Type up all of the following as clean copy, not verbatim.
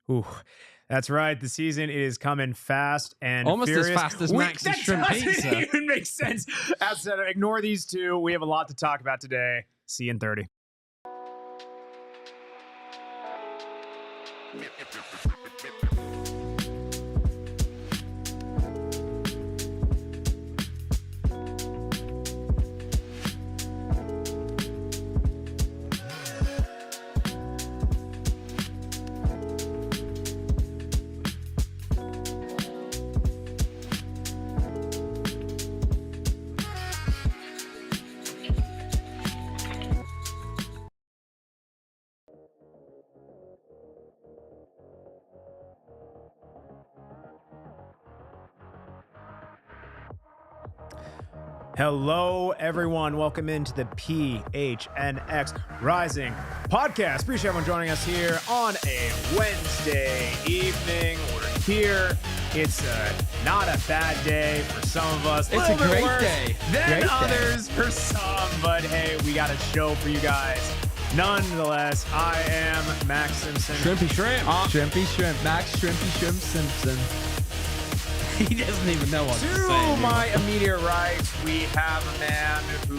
Ooh, that's right. The season is coming fast and Almost furious. as fast as Max's shrimp That pizza. doesn't even make sense. Ignore these two. We have a lot to talk about today. See you in 30. Hello, everyone. Welcome into the PHNX Rising podcast. Appreciate everyone joining us here on a Wednesday evening. We're here. It's not a bad day for some of us. It's a great day Than others for some. But hey, we got a show for you guys. Nonetheless, I am Max Simpson. Shrimpy shrimp. Shrimpy shrimp. Max Shrimpy Shrimp Simpson. He doesn't even know what to say. To my immediate right, we have a man who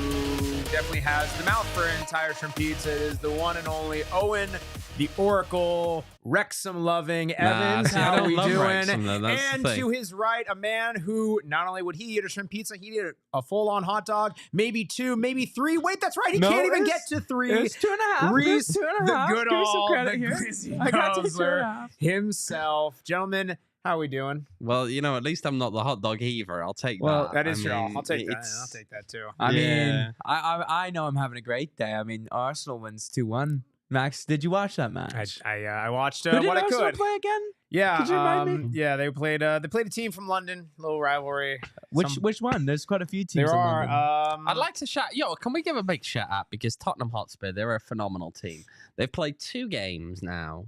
definitely has the mouth for an entire shrimp pizza. It is the one and only Owain, the Oracle, Wrexham-loving Evans. see, I How don't are we love doing? Wrexham, though. That's the And thing. to his right, a man who not only would he eat a shrimp pizza, he'd eat a full-on hot dog, maybe two, maybe three. Wait, that's right. He can't even get to three. It's 2.5. Rees, It's 2.5. the Give me some Goodall, credit the here. Glizzy I got to Guzzler 2.5. himself. Gentlemen, how are we doing? Well, you know, at least I'm not the hot dog heaver. I'll take Well, that. That is true. mean, I'll take that. it's- I'll take that too. I Yeah. mean, I know I'm having a great day. I mean, Arsenal wins 2-1. Max, did you watch that match? I watched Who did what I Arsenal could. play again? Yeah, Could you remind yeah, they played a team from London, little rivalry. Which one? There's quite a few teams. There in are. London. I'd like to shout. Yo, can we give a big shout out because Tottenham Hotspur, they're a phenomenal team. They've played 2 games now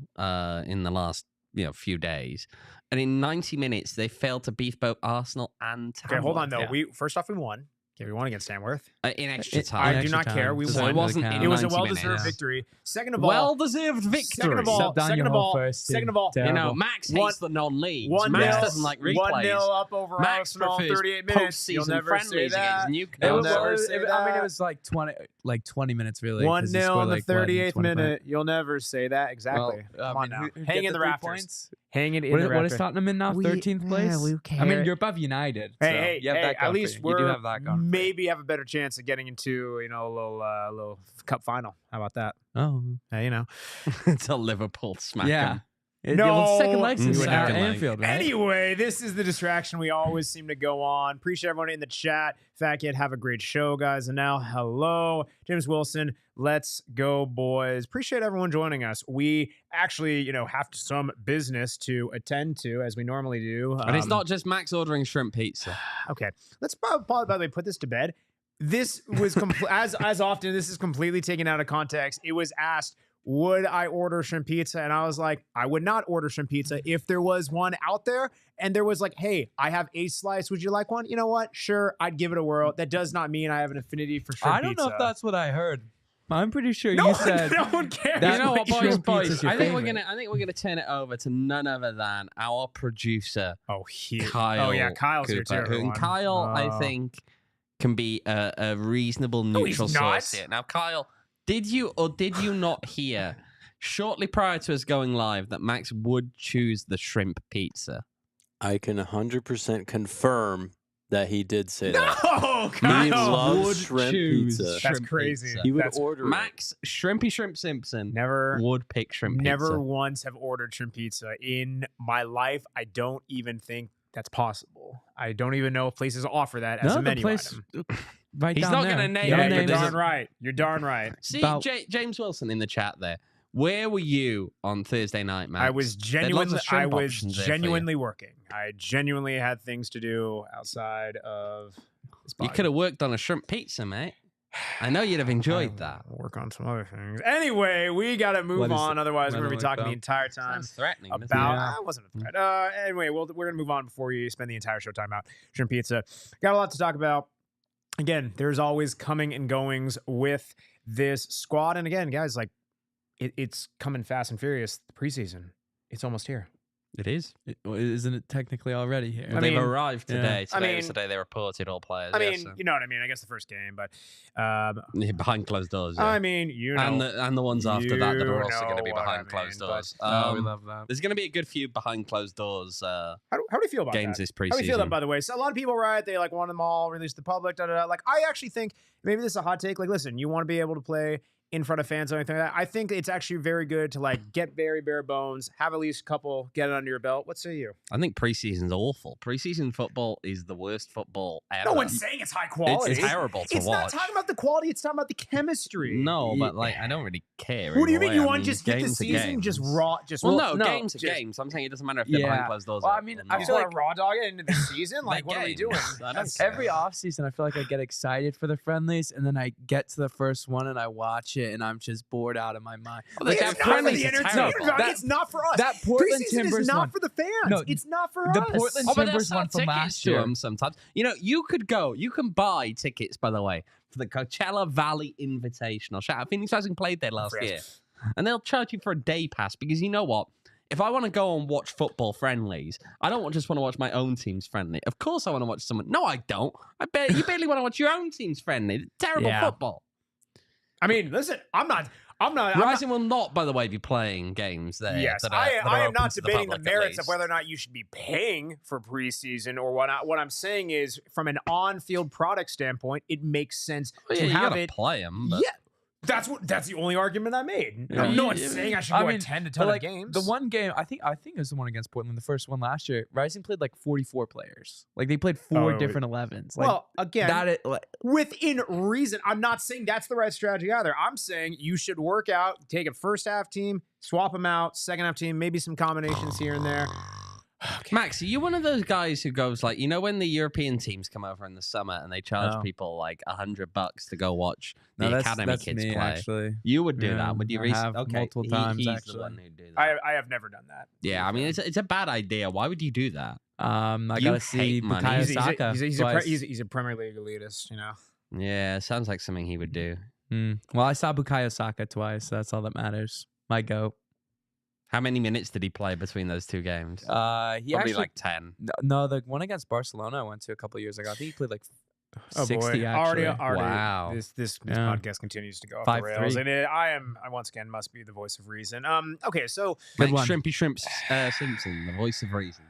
in the last few days, and in 90 minutes they failed to beat both Arsenal and Tamworth. Okay, hold on though. Yeah. We first off we won. Okay, we won against Tamworth. In extra It- time. I do extra not care. time. We So won. it wasn't in It was a 90 well-deserved minutes. victory. Second of all, Well-deserved victory. Second of all, Except Daniel second of all, first team. second of all, Terrible. You know, Max hates One- the non-leagues. 1-0 Max doesn't like replays. 1-0 up over Max Arsenal. prefers 38 minutes. You'll postseason never say friendlies that. against It Newcastle. You'll was, never it- say I mean, that. it was like 20 minutes really. 'cause he 1-0 scored in the like, what, 38th 25? minute. You'll never say that. Exactly. Come on now. Hang in the rafters. Hang it in the What is rafters. Tottenham in now? 13th place? I mean, you're above United. so Hey, you have that at going for least you. we're You do have that going for you. maybe have a better chance of getting into a little cup final. How about that? Oh. Hey, Until Liverpool smack Yeah. them. Well, second No. legs You is would have to, like- Anfield, right? Anyway, this is the distraction we always seem to go on. Appreciate everyone in the chat. Fat Kid, have a great show, guys. And now, hello, James Wilson. Let's go, boys. Appreciate everyone joining us. We actually, have some business to attend to, as we normally do. And it's not just Max ordering shrimp pizza. Okay, let's probably, by the way, put this to bed. This was as often. This is completely taken out of context. It was asked, would I order shrimp pizza? And I was like, I would not order shrimp pizza if there was one out there. And there was like, hey, I have a slice. Would you like one? You know what? Sure, I'd give it a whirl. That does not mean I have an affinity for shrimp I don't pizza. know if that's what I heard. I'm pretty sure no you one, said no one cares. that- You know what, boys, shrimp boys? pizza's your I think we're favorite. gonna turn it over to none other than our producer, Oh, here. Kyle. Oh, yeah, Kyle's here too. Cooper, who- everyone. and Kyle, I Oh. think, can be a reasonable No, he's neutral not. source here. Now, Kyle, did you or did you not hear shortly prior to us going live that Max would choose the shrimp pizza? I can 100% confirm that he did say that. No, He Kyle. loves would shrimp choose pizza. That's shrimp crazy. pizza. He would That's- order it. Max Shrimpy Shrimp Simpson Never. would pick shrimp Never pizza. once have ordered shrimp pizza in my life. I don't even think that's possible. I don't even know if places offer that as no, a menu the place item. right He's down not there. gonna name Yeah, it, Yeah, but you're there's darn a- right. You're darn right. See, About- James Wilson in the chat there. Where were you on Thursday night, Max? I was lots of genuinely, shrimp options there for you. working. I genuinely had things to do outside of this You body. could have worked on a shrimp pizza, mate. I know you'd have enjoyed I'll that. Work on some other things. Anyway, we got to move What is on. Otherwise, we're what going to be is talking that? the entire time Sounds threatening. doesn't it? about. Yeah. It wasn't a threat. Anyway, we're going to move on before you spend the entire show talking about shrimp pizza. Got a lot to talk about. Again, there's always coming and goings with this squad. And again, guys, like it's coming fast and furious. The preseason. It's almost here. It is. Isn't it technically already here? Well, they've arrived yeah. today. I Today was mean- the day they reported all players. I yeah, mean, so- you know what I mean. I guess the first game, but behind closed doors. Yeah. I mean, you know, and the ones after that that you are also going to know be what behind I closed mean, doors. Oh, we love that. There's going to be a good few behind closed doors how do you feel about games that? this How do you feel preseason. that, by the way? So a lot of people, right? They like want them all released to the public. Da, da, da. Like, I actually think maybe this is a hot take. Like, listen, you want to be able to play in front of fans or anything like that. I think it's actually very good to like get very bare bones, have at least a couple, get it under your belt. What say you? I think preseason's awful. Preseason football is the worst football ever. No one's saying it's high quality. It's terrible to It's watch. not talking about the quality. It's talking about the chemistry. No, but like I don't really care. What do you either mean? You way. I want mean, to just hit the games are season, just games. raw, just Well, Well, no, no, games are just- games. I'm saying it doesn't matter if they're Yeah. behind closed doors. Well, or I mean, not. I I feel feel like- like raw dog it into the season. Like, They're what are we games. doing? I don't That's- care. Every offseason, I feel like I get excited for the friendlies, and then I get to the first one and I watch it, and I'm just bored out of my mind. Well, they It's have not for friendlies the are entertainment. terrible. dog. That- It's not for us. That Portland Preseason Timbers is not one. for the fans. No, it's not for the us. Portland Oh, but Timbers they'll one sell from tickets last to year. them sometimes. You know, you can buy tickets, by the way, for the Coachella Valley Invitational. Shout out, Phoenix Rising played there last Yes. year. And they'll charge you for a day pass because you know what? If I want to go and watch football friendlies, I don't just want to watch my own team's friendly. Of course I want to watch someone. No, I don't. You barely want to watch your own team's friendly. Terrible Yeah. football. I mean, listen, I'm not. Rising will not, by the way, be playing games there. Yes, that are- I that are am open not to debating the public, at merits of least. whether or not you should be paying for preseason or whatnot. What I'm saying is, from an on-field product standpoint, it makes sense Well, to yeah, you have gotta it. play them. But... Yeah, that's the only argument I made. Yeah. No one's Yeah. saying I should I go mean, attend a But ton like of games. the one game, I think it was the one against Portland, the first one last year. Rising played like 44 players. Like they played four Oh, different 11s. Like, well, again, that it, like, within reason. I'm not saying that's the right strategy either. I'm saying you should work out, take a first half team, swap them out, second half team, maybe some combinations here and there. Max, are you one of those guys who goes like, you know, when the European teams come over in the summer and they charge No. people like $100 to go watch the no, that's academy that's kids me, play? actually. You would do Yeah, that, would you? I Reese? have Okay, multiple times, he's actually. the one who'd do that. I have never done that. Yeah, I mean, it's a bad idea. Why would you do that? I You gotta see hate money. Bukayo He's Saka. twice. he's a Premier League elitist, you know. Yeah, sounds like something he would do. Well, I saw Bukayo Saka twice. So that's all that matters. My goat. How many minutes did he play between those two games? He Probably actually like 10. no, the one against Barcelona I went to a couple years ago. I think he played like Oh 60 boy, actually. already. Wow. This Yeah. podcast continues to go off the 5-3. rails, and I once again must be the voice of reason. Okay, so Good Like one. Shrimpy Shrimps Simpson, the voice of reason.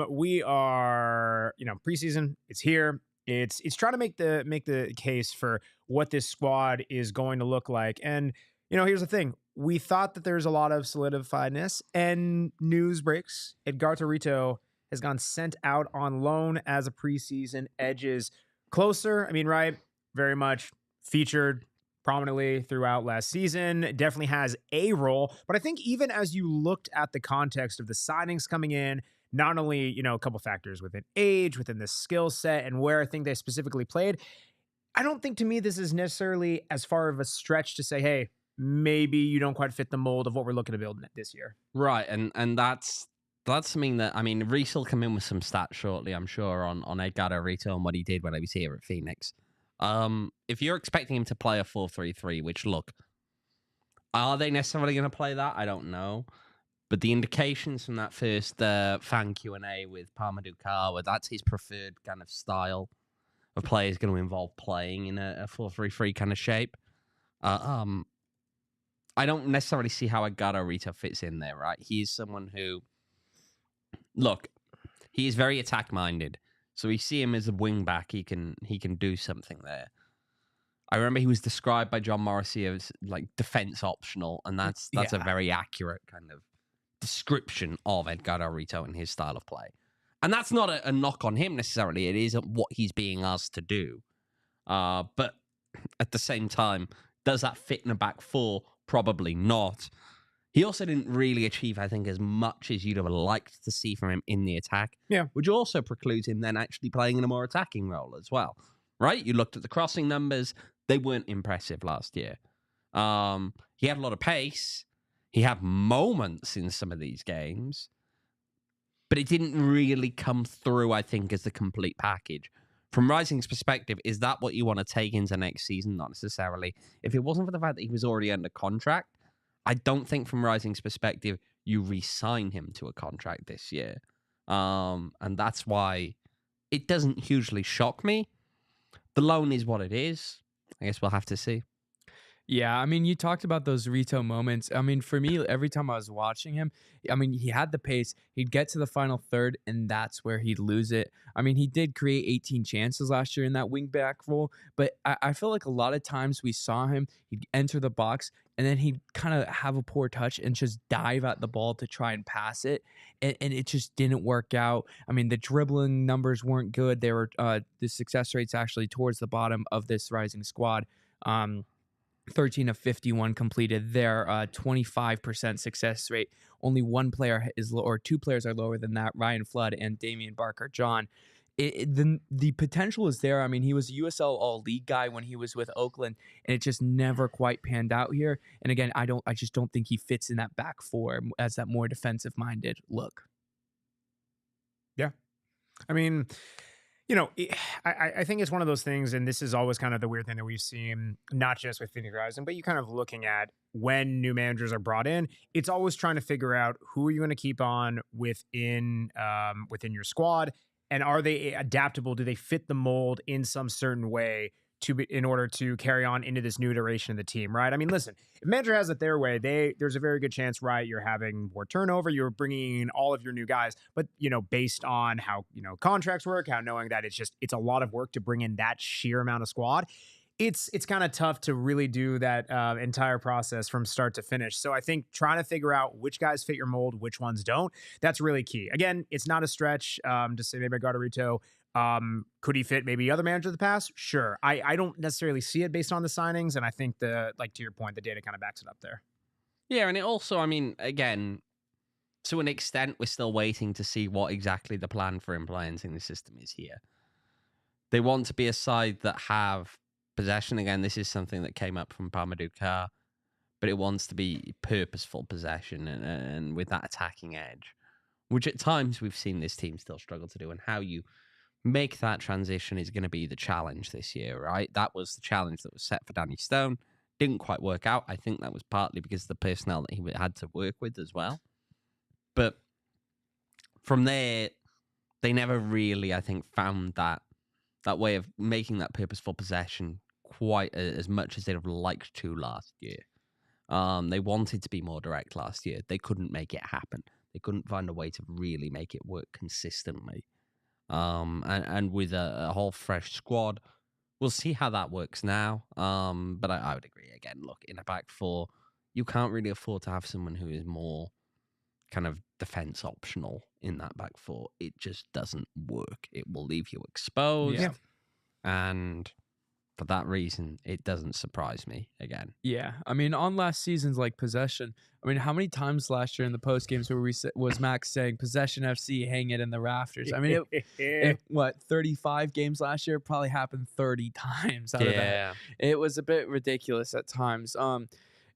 we are, preseason. It's here. It's trying to make the case for what this squad is going to look like. And here's the thing: we thought that there's a lot of solidifiedness, and news breaks. Edgardo Rito has gone sent out on loan as a preseason. Edges closer. I mean, right? Very much featured prominently throughout last season. Definitely has a role. But I think even as you looked at the context of the signings coming in, not only, a couple factors within age, within the skill set, and where I think they specifically played, I don't think to me this is necessarily as far of a stretch to say, hey, maybe you don't quite fit the mold of what we're looking to build this year. Right, and that's something that, I mean, Rees will come in with some stats shortly, I'm sure, on Edgardo Rito and what he did when he was here at Phoenix. If you're expecting him to play a 4-3-3, which, look, are they necessarily going to play that? I don't know. But the indications from that first fan Q&A with Pa-Modou were that's his preferred kind of style of play is going to involve playing in a 4-3-3 kind of shape. I don't necessarily see how Edgardo Rito fits in there, right? He's someone who, look, he is very attack-minded. So we see him as a wing-back. He can do something there. I remember he was described by John Morrissey as like defense optional, and that's a very accurate kind of description of Edgardo Rito and his style of play. And that's not a knock on him necessarily. It isn't what he's being asked to do. But at the same time, does that fit in a back four? Probably not. He also didn't really achieve, I think, as much as you'd have liked to see from him in the attack. Yeah. Which also precludes him then actually playing in a more attacking role as well. Right? You looked at the crossing numbers. They weren't impressive last year. He had a lot of pace. He had moments in some of these games. But it didn't really come through, I think, as the complete package. From Rising's perspective, is that what you want to take into next season? Not necessarily. If it wasn't for the fact that he was already under contract, I don't think from Rising's perspective, you re-sign him to a contract this year. And that's why it doesn't hugely shock me. The loan is what it is. I guess we'll have to see. Yeah, I mean, you talked about those Rito moments. I mean, for me, every time I was watching him, I mean, he had the pace. He'd get to the final third, and that's where he'd lose it. I mean, he did create 18 chances last year in that wingback role, but I feel like a lot of times we saw him, he'd enter the box, and then he'd kind of have a poor touch and just dive at the ball to try and pass it, and it just didn't work out. I mean, the dribbling numbers weren't good. They were the success rates actually towards the bottom of this rising squad. 13 of 51 completed their 25% success rate. Only one player is low, or two players are lower than that, Ryan Flood and Damian Barker-John. The potential is there. I mean, he was a USL All-League guy when he was with Oakland, and it just never quite panned out here. And again, I just don't think he fits in that back four as that more defensive-minded look. Yeah. I mean, you know, I think it's one of those things, and this is always kind of the weird thing that we've seen, not just with Phoenix Rising, but you kind of looking at when new managers are brought in, it's always trying to figure out who are you going to keep on within your squad, and are they adaptable? Do they fit the mold in some certain way in order to carry on into this new iteration of the team, right? I mean, listen, if manager has it their way, there's a very good chance, right? You're having more turnover, you're bringing in all of your new guys, but based on how contracts work, how knowing that it's a lot of work to bring in that sheer amount of squad. It's kind of tough to really do that entire process from start to finish. So I think trying to figure out which guys fit your mold, which ones don't, that's really key. Again, it's not a stretch to say maybe Edgardo Rito. Could he fit maybe other manager of the past? Sure. I don't necessarily see it based on the signings, and I think to your point, the data kind of backs it up there. Yeah, and it also, I mean, again, to an extent, we're still waiting to see what exactly the plan for implementing the system is here. They want to be a side that have possession. Again, this is something that came up from Pa-Modou, but it wants to be purposeful possession and with that attacking edge, which at times we've seen this team still struggle to do, and how you make that transition is going to be the challenge this year, right? That was the challenge that was set for Danny Stone. Didn't quite work out. I think that was partly because of the personnel that he had to work with as well. But from there, they never really, I think, found that way of making that purposeful possession quite as much as they'd have liked to last year. They wanted to be more direct last year. They couldn't make it happen. They couldn't find a way to really make it work consistently. And with a whole fresh squad, we'll see how that works now. But I would agree. Again, look, in a back four, you can't really afford to have someone who is more kind of defense optional in that back four. It just doesn't work. It will leave you exposed. Yeah. And for that reason, it doesn't surprise me again. yeah, I mean, on last season's possession, I mean, how many times last year in the post games was Max saying possession FC, hang it in the rafters? I mean, what 35 games last year probably happened 30 times out of that. It was a bit ridiculous at times.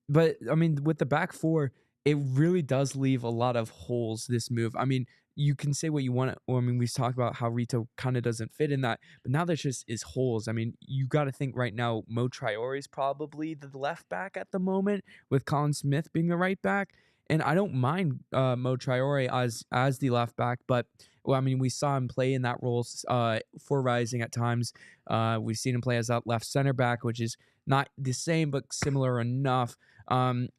But I mean, with the back four, it really does leave a lot of holes. This move, I mean, you can say what you want. I mean, we've talked about how Rito kind of doesn't fit in that, but now there's just is holes. I mean, you got to think right now, Mo Traore is probably the left back at the moment, with Colin Smith being the right back. And I don't mind Mo Traore as the left back, but well, I mean, we saw him play in that role for Rising at times. We've seen him play as that left center back, which is not the same but similar enough.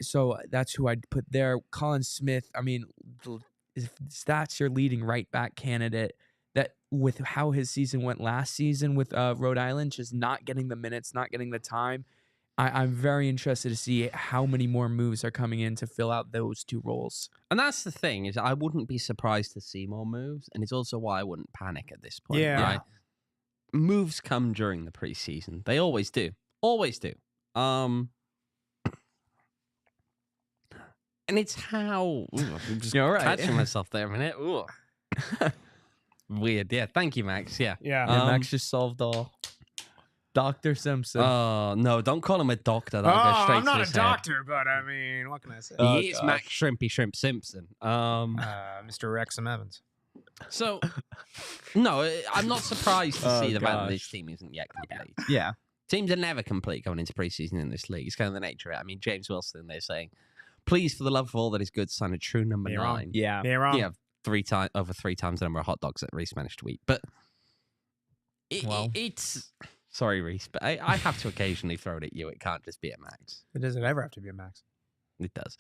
So that's who I'd put there. Colin Smith, I mean, if that's your leading right back candidate, that with how his season went last season with Rhode Island, just not getting the minutes, not getting the time, I'm very interested to see how many more moves are coming in to fill out those two roles. And that's the thing, is I wouldn't be surprised to see more moves, and it's also why I wouldn't panic at this point. Yeah. Right? Moves come during the preseason. They always do. Always do. And it's how... Ooh, I'm just You're right. catching myself there a minute. Ooh. Weird. Yeah, thank you, Max. Yeah. Yeah. Max just solved all. Dr. Simpson. Oh, no, don't call him a doctor. That'll go straight I'm to not a his head. doctor, but I mean, what can I say? He is Max Shrimpy Shrimp Simpson. Mr. Wrexham Evans. So, no, I'm not surprised to see the fact that gosh. this team isn't yet complete. Yeah. Teams are never complete going into preseason in this league. It's kind of the nature of it. I mean, James Wilson, they're saying Please, for the love of all that is good, sign a true number You're wrong. 9. Yeah. You're wrong. You have over 3 times the number of hot dogs that Reese managed to eat. But it's... Sorry, Reese, but I have to occasionally throw it at you. It can't just be at Max. It doesn't ever have to be a Max. It does.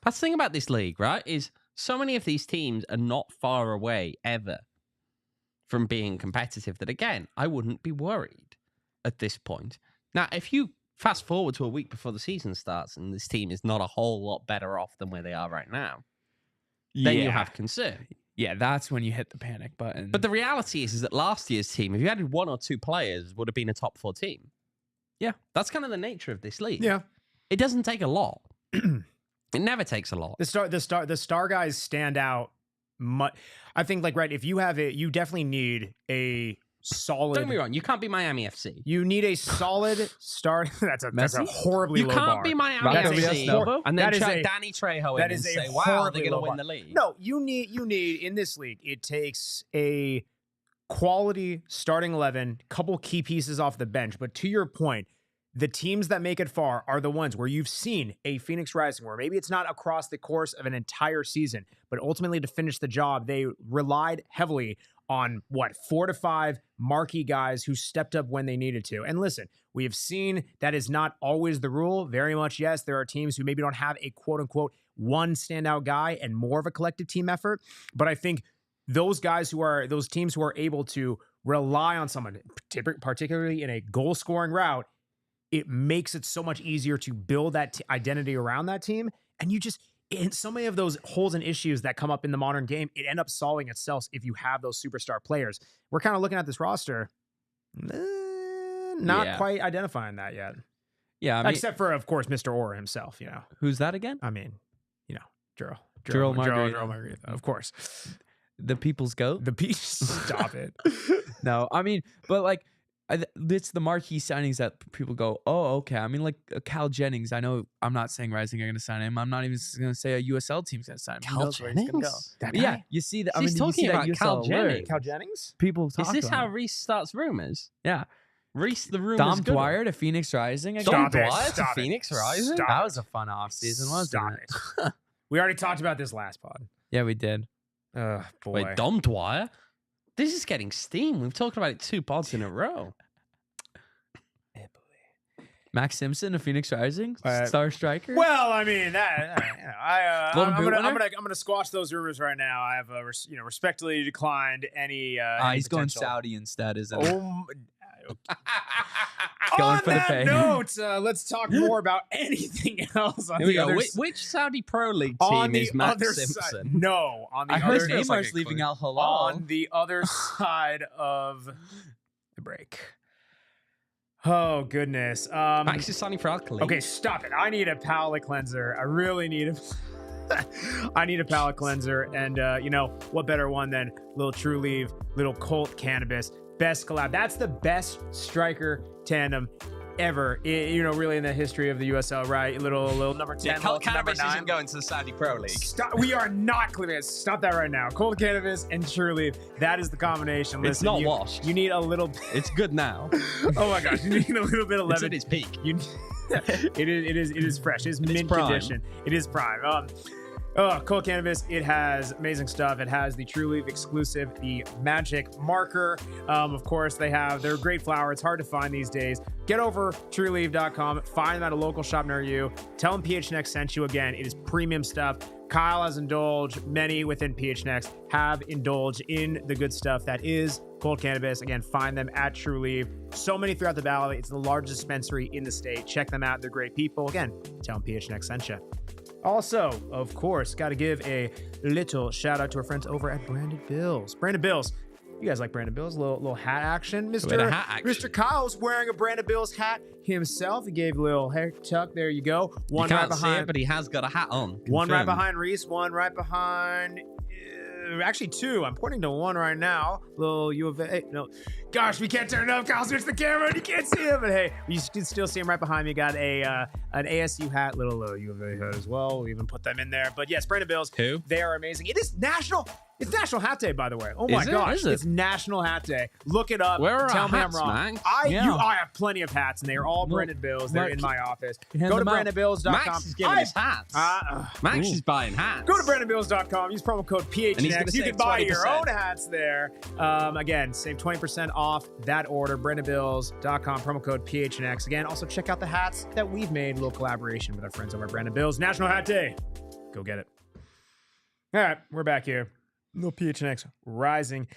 That's the thing about this league, right? Is so many of these teams are not far away ever from being competitive that, again, I wouldn't be worried at this point. Now, if you fast forward to a week before the season starts and this team is not a whole lot better off than where they are right now, then you have concern. Yeah, that's when you hit the panic button. But the reality is that last year's team, if you added 1 or 2 players, would have been a top 4 team. Yeah, that's kind of the nature of this league. Yeah. It doesn't take a lot. It never takes a lot. The star guys stand out much. I think, like, right, if you have it, you definitely need a solid. Don't get me wrong, you can't be Miami FC. You need a solid star. That's a horribly You low can't bar. be Miami Rocco FC Villas-Novo? and then That is chuck a- Danny Trejo that in is and a say, wow, horribly they're going low to win bar. the league. No, you need in this league, it takes a quality starting 11, couple key pieces off the bench. But to your point, the teams that make it far are the ones where you've seen a Phoenix Rising, where maybe it's not across the course of an entire season, but ultimately to finish the job, they relied heavily on 4 to 5 marquee guys who stepped up when they needed to. And listen, we have seen that is not always the rule. Very much, yes, there are teams who maybe don't have a quote unquote one standout guy and more of a collective team effort. But I think those teams who are able to rely on someone, particularly in a goal scoring route, it makes it so much easier to build that identity around that team. And you just, in so many of those holes and issues that come up in the modern game, it ends up solving itself if you have those superstar players. We're kind of looking at this roster, not quite identifying that yet. yeah, I mean, Except for, of course, Mr. Orr himself, who's that again? I mean, Jearl Margaritha. of course. The people's goat? The piece, stop it. No, I mean, but like, it's the marquee signings that people go, oh, okay. I mean, like Cal Jennings. I know I'm not saying Rising are going to sign him. I'm not even going to say a USL team's going to sign him. Cal Jennings? That But yeah, guy? you see that. I He's mean, you see talking that about Cal USL alert. Jennings. Cal Jennings? People talk Is this about how him. Reese starts rumors? Yeah. Reese, the rumors. Dom Goodall. Dwyer to Phoenix Rising. Dom Stop it, Dwyer to stop it. Phoenix Rising? Stop That was a fun offseason, wasn't Stop it? it. We already talked about this last pod. Yeah, we did. Boy. Wait, Dom Dwyer? This is getting steam. We've talked about it 2 pods in a row. Max Simpson of Phoenix Rising, star striker. Well, I mean, Golden I'm Boot gonna winner? squash those rumors right now. I have respectfully declined any. He's going potential- Saudi instead, isn't he? On for the that pay. note, let's talk more about anything else. On Here we the go. other Which Saudi Pro League on team the is Max other Simpson? side, no, on the I other heard feels like Neymar's a leaving clue. Al Hilal. on the other side of the break. Oh goodness. Max is signing for ALLCITY. Okay, stop it. I need a palate cleanser. I really need I need a palate cleanser. And what better one than little True Leave, little Colt Cannabis. Best collab. That's the best striker tandem ever. Really in the history of the USL, right? Little number 10. Yeah, little Colt number Cannabis 9. isn't going to the Saudi Pro League. Stop. We are not clear. Stop that right now. Cold Cannabis and True Leaf. That is the combination. It's Listen, not you, washed. You need a little. It's good now. Oh my gosh! You need a little bit of It's lemon. at its peak. It is fresh. It's mint prime. condition. It is prime. Cold Cannabis, it has amazing stuff. It has the True Leaf exclusive, the Magic Marker. Of course, they're a great flower. It's hard to find these days. Get over trueleaf.com. Find them at a local shop near you. Tell them PH Next sent you again. It is premium stuff. Kyle has indulged. Many within PH Next have indulged in the good stuff that is Cold Cannabis. Again, find them at True Leaf. So many throughout the valley. It's the largest dispensary in the state. Check them out. They're great people. Again, tell them PH Next sent you. Also, of course, got to give a little shout out to our friends over at Branded Bills. Branded Bills. You guys like Branded Bills? Little hat action. Bit of hat action. Mr. Kyle's wearing a Branded Bills hat himself. He gave a little hair tuck. There you go. One you right can't see behind. it, but he has got a hat on. One right Confirmed. behind Rees. One right behind. Actually, 2. I'm pointing to one right now. Little U of A. No, gosh, we can't turn it up. Kyle, switch the camera, and you can't see him. But hey, you can still see him right behind me. Got an ASU hat, little U of A hat as well. We even put them in there. But yes, Brandon Bills. Who? They are amazing. It is National It's National Hat Day, by the way. Oh my Is it? gosh, Is it? it's National Hat Day. Look it up. Where are Tell our me hats, I'm wrong. Max? I have plenty of hats, and they are all Well, Brandon Bills. They're Mark, in my office. hand Go to them out. BrandonBills.com. Max is giving us hats. Max is buying hats. Go to BrandonBills.com. Use promo code And he's gonna PHNX. You save can buy your 20%. own hats there. Again, save 20% off that order. BrandonBills.com. Promo code PHNX. Again, also check out the hats that we've made. A little collaboration with our friends over at Brandon Bills. National Hat Day. Go get it. All right, we're back here. Little PHNX rising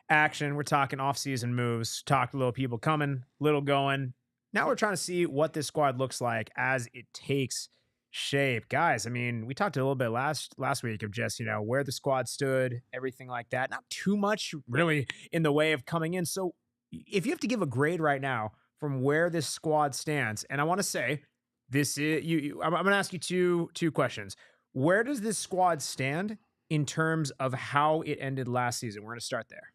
action. We're talking offseason moves. Talked little people coming, little going. Now we're trying to see what this squad looks like as it takes shape. Guys, I mean, we talked a little bit last week of just, where the squad stood, everything like that. Not too much really in the way of coming in. So if you have to give a grade right now from where this squad stands, and I want to say this is I'm going to ask you two questions. Where does this squad stand in terms of how it ended last season? We're going to start there.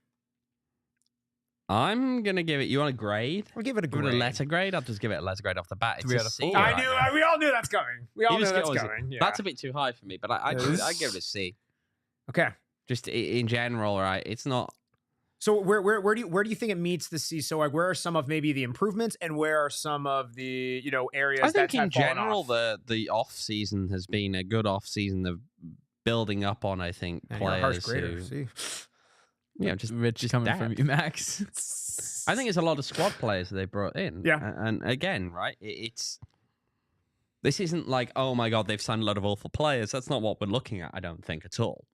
I'm going to give it, you want a grade? We'll give it a Give it grade. a letter grade? I'll just give it a letter grade off the bat. It's 3 a out of C 4. I right knew. now. We all knew that's coming. We all You knew just that's get- coming. Yeah. That's a bit too high for me, but I give it a C. Okay. Just in general, right? It's not. So where do you think it meets the C? So like, where are some of maybe the improvements, and where are some of the areas? I think that in have fallen general off? the off season has been a good off season of building up on. I think Man, you're a harsh players grader. who, See? just Rich coming from depth. you, Max. I think it's a lot of squad players they brought in. Yeah. And again, right, this isn't like, oh my God, they've signed a lot of awful players. That's not what we're looking at, I don't think, at all.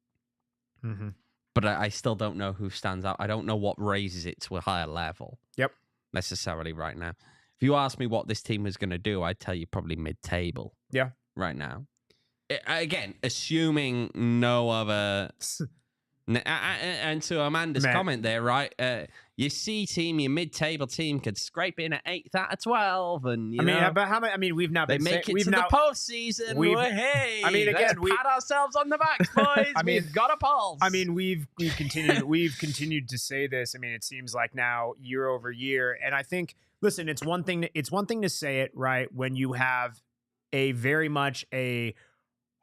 Mm-hmm. But I still don't know who stands out. I don't know what raises it to a higher level. Yep. Necessarily right now. If you ask me what this team is going to do, I'd tell you probably mid-table. Yeah. Right now. Again, assuming no other... And to Amanda's Man. comment there, right? Your C team, your mid-table team, could scrape in at 8th out of 12, and you know, but how many? I mean, we've now they been make it we've to now, the postseason. Hey, I mean, again, let's pat ourselves on the backs, boys. I mean- We've got a pulse. I mean, we've continued to say this. I mean, it seems like now year over year, and I think, listen, it's one thing to say it right when you have a very much a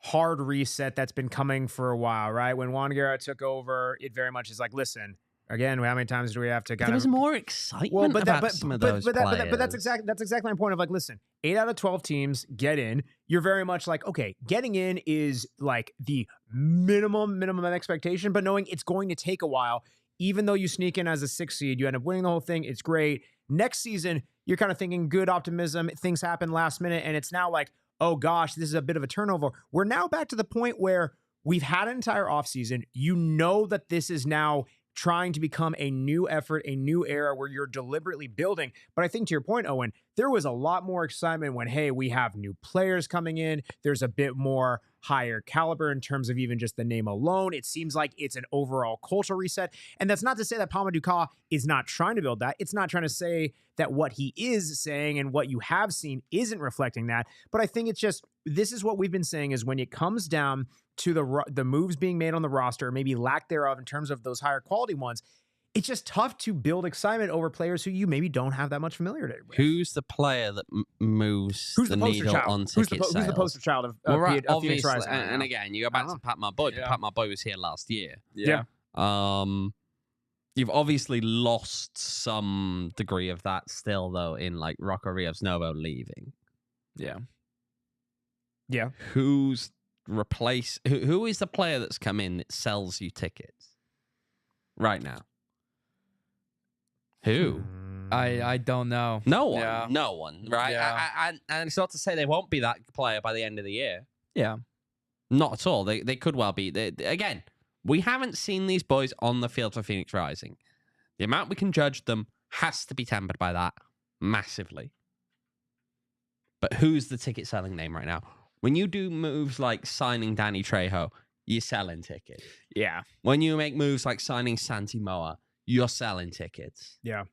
hard reset that's been coming for a while, right? When Juan Guerra took over, it very much is like, listen, again, how many times do we have to kind there of was more excitement about some of those players. But that's exactly my point of like, listen, 8 out of 12 teams get in. You're very much like, okay, getting in is like the minimum expectation, but knowing it's going to take a while, even though you sneak in as a 6th seed, you end up winning the whole thing. It's great. Next season, you're kind of thinking good optimism. Things happen last minute, and it's now like, oh gosh, this is a bit of a turnover. We're now back to the point where we've had an entire offseason. You know that this is now trying to become a new effort, a new era where you're deliberately building. But I think to your point, Owen, there was a lot more excitement when, hey, we have new players coming in. There's a bit more higher caliber in terms of even just the name alone. It seems like it's an overall cultural reset. And that's not to say that Pa-Modou is not trying to build that. It's not trying to say that what he is saying and what you have seen isn't reflecting that. But I think it's just, this is what we've been saying is when it comes down to the moves being made on the roster, maybe lack thereof in terms of those higher quality ones, it's just tough to build excitement over players who you maybe don't have that much familiarity with. Who's the player that moves Who's the the poster needle child? on Who's ticket the sales? poster child of Well, right, Phoenix obviously, Rising? right and now? again, you go back I to Pa-Modou. Yeah. Pa-Modou was here last year. Yeah. You've obviously lost some degree of that still, though, in like Rocco Rios Novo leaving. Yeah. Yeah. Who is the player that's come in that sells you tickets right now? Who? I don't know. No one. Yeah. No one. Right. Yeah. And it's not to say they won't be that player by the end of the year. Yeah. Not at all. They could well be. Again, we haven't seen these boys on the field for Phoenix Rising. The amount we can judge them has to be tempered by that massively. But who's the ticket selling name right now? When you do moves like signing Danny Trejo, you're selling tickets. Yeah. When you make moves like signing Santi Moa, you're selling tickets. Yeah.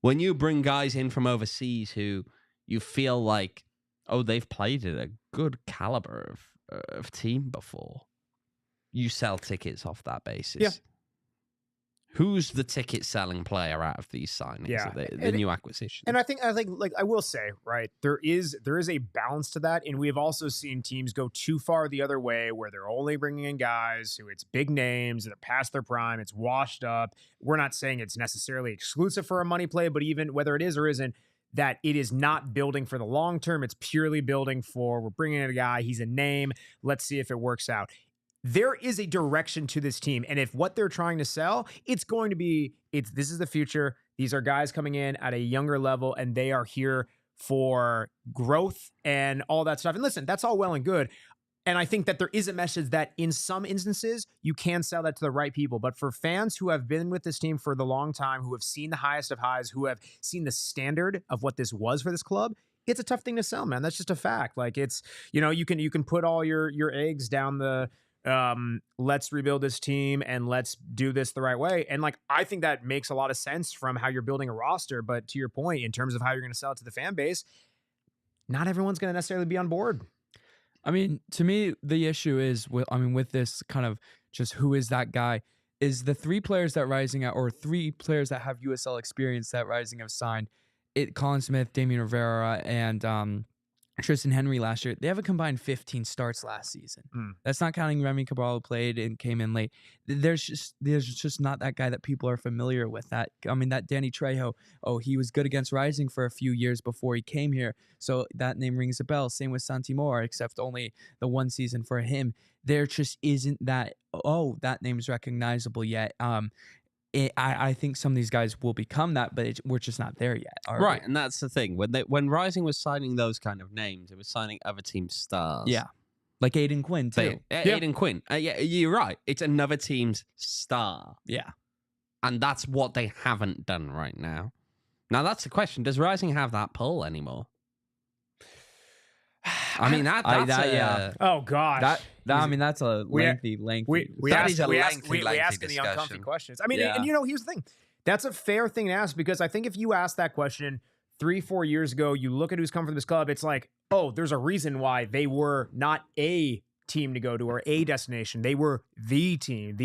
When you bring guys in from overseas who you feel like, oh, they've played at a good caliber of team before, you sell tickets off that basis. Yeah. Who's the ticket selling player out of these signings? Yeah. The new acquisition. And I think like I will say, right, there is a balance to that, and we've also seen teams go too far the other way where they're only bringing in guys who it's big names that are past their prime, it's washed up. We're not saying it's necessarily exclusive for a money play, but even whether it is or isn't, that it is not building for the long term. It's purely building for, we're bringing in a guy, he's a name, let's see if it works out. There is a direction to this team. And if what they're trying to sell, it's going to be, this is the future. These are guys coming in at a younger level, and they are here for growth and all that stuff. And listen, that's all well and good. And I think that there is a message that in some instances, you can sell that to the right people. But for fans who have been with this team for the long time, who have seen the highest of highs, who have seen the standard of what this was for this club, it's a tough thing to sell, man. That's just a fact. Like, it's, you can put all your eggs down the, let's rebuild this team and let's do this the right way. And like, I think that makes a lot of sense from how you're building a roster. But to your point, in terms of how you're going to sell it to the fan base, not everyone's going to necessarily be on board. I mean, to me, the issue is with this kind of just who is that guy is the three players that three players that have USL experience that Rising have signed Colin Smith, Damian Rivera, and, Tristan Henry last year, they have a combined 15 starts last season. That's not counting Remi Cabral, who played and came in late. There's just not that guy that people are familiar with. That Danny Trejo, he was good against Rising for a few years before he came here, so that name rings a bell. Same with Santi Moore, except only the one season for him. There just isn't that name's recognizable yet. I think some of these guys will become that, but we're just not there yet. Right, and that's the thing. When Rising was signing those kind of names, it was signing other teams' stars. Yeah, like Aiden Quinn too. Aiden Quinn. Yeah, you're right. It's another team's star. Yeah, and that's what they haven't done right now. Now that's the question: does Rising have that pull anymore? I mean Oh gosh. That's a lengthy. We ask in the uncomfy questions. I mean, and here's the thing. That's a fair thing to ask, because I think if you asked that question 3-4 years ago, you look at who's come from this club, it's like, there's a reason why they were not a team to go to or a destination. They were the team,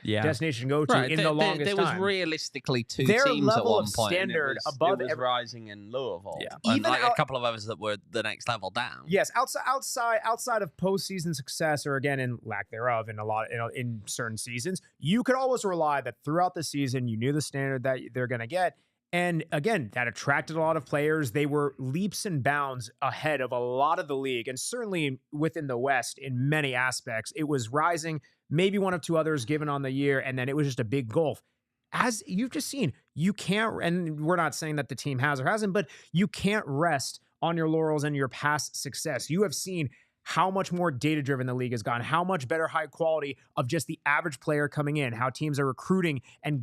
destination to go to in the longest time. There was realistically two Their teams level at one of point. standard It was Rising and Louisville. Yeah. And like a couple of others that were the next level down. Yes, outside of postseason success, or again in lack thereof in certain seasons, you could always rely that throughout the season you knew the standard that they're going to get. And again, that attracted a lot of players. They were leaps and bounds ahead of a lot of the league, and certainly within the West in many aspects. It was Rising, maybe one of two others given on the year, and then it was just a big gulf. As you've just seen, you can't, and we're not saying that the team has or hasn't, but you can't rest on your laurels and your past success. You have seen how much more data-driven the league has gotten, how much better high quality of just the average player coming in, how teams are recruiting and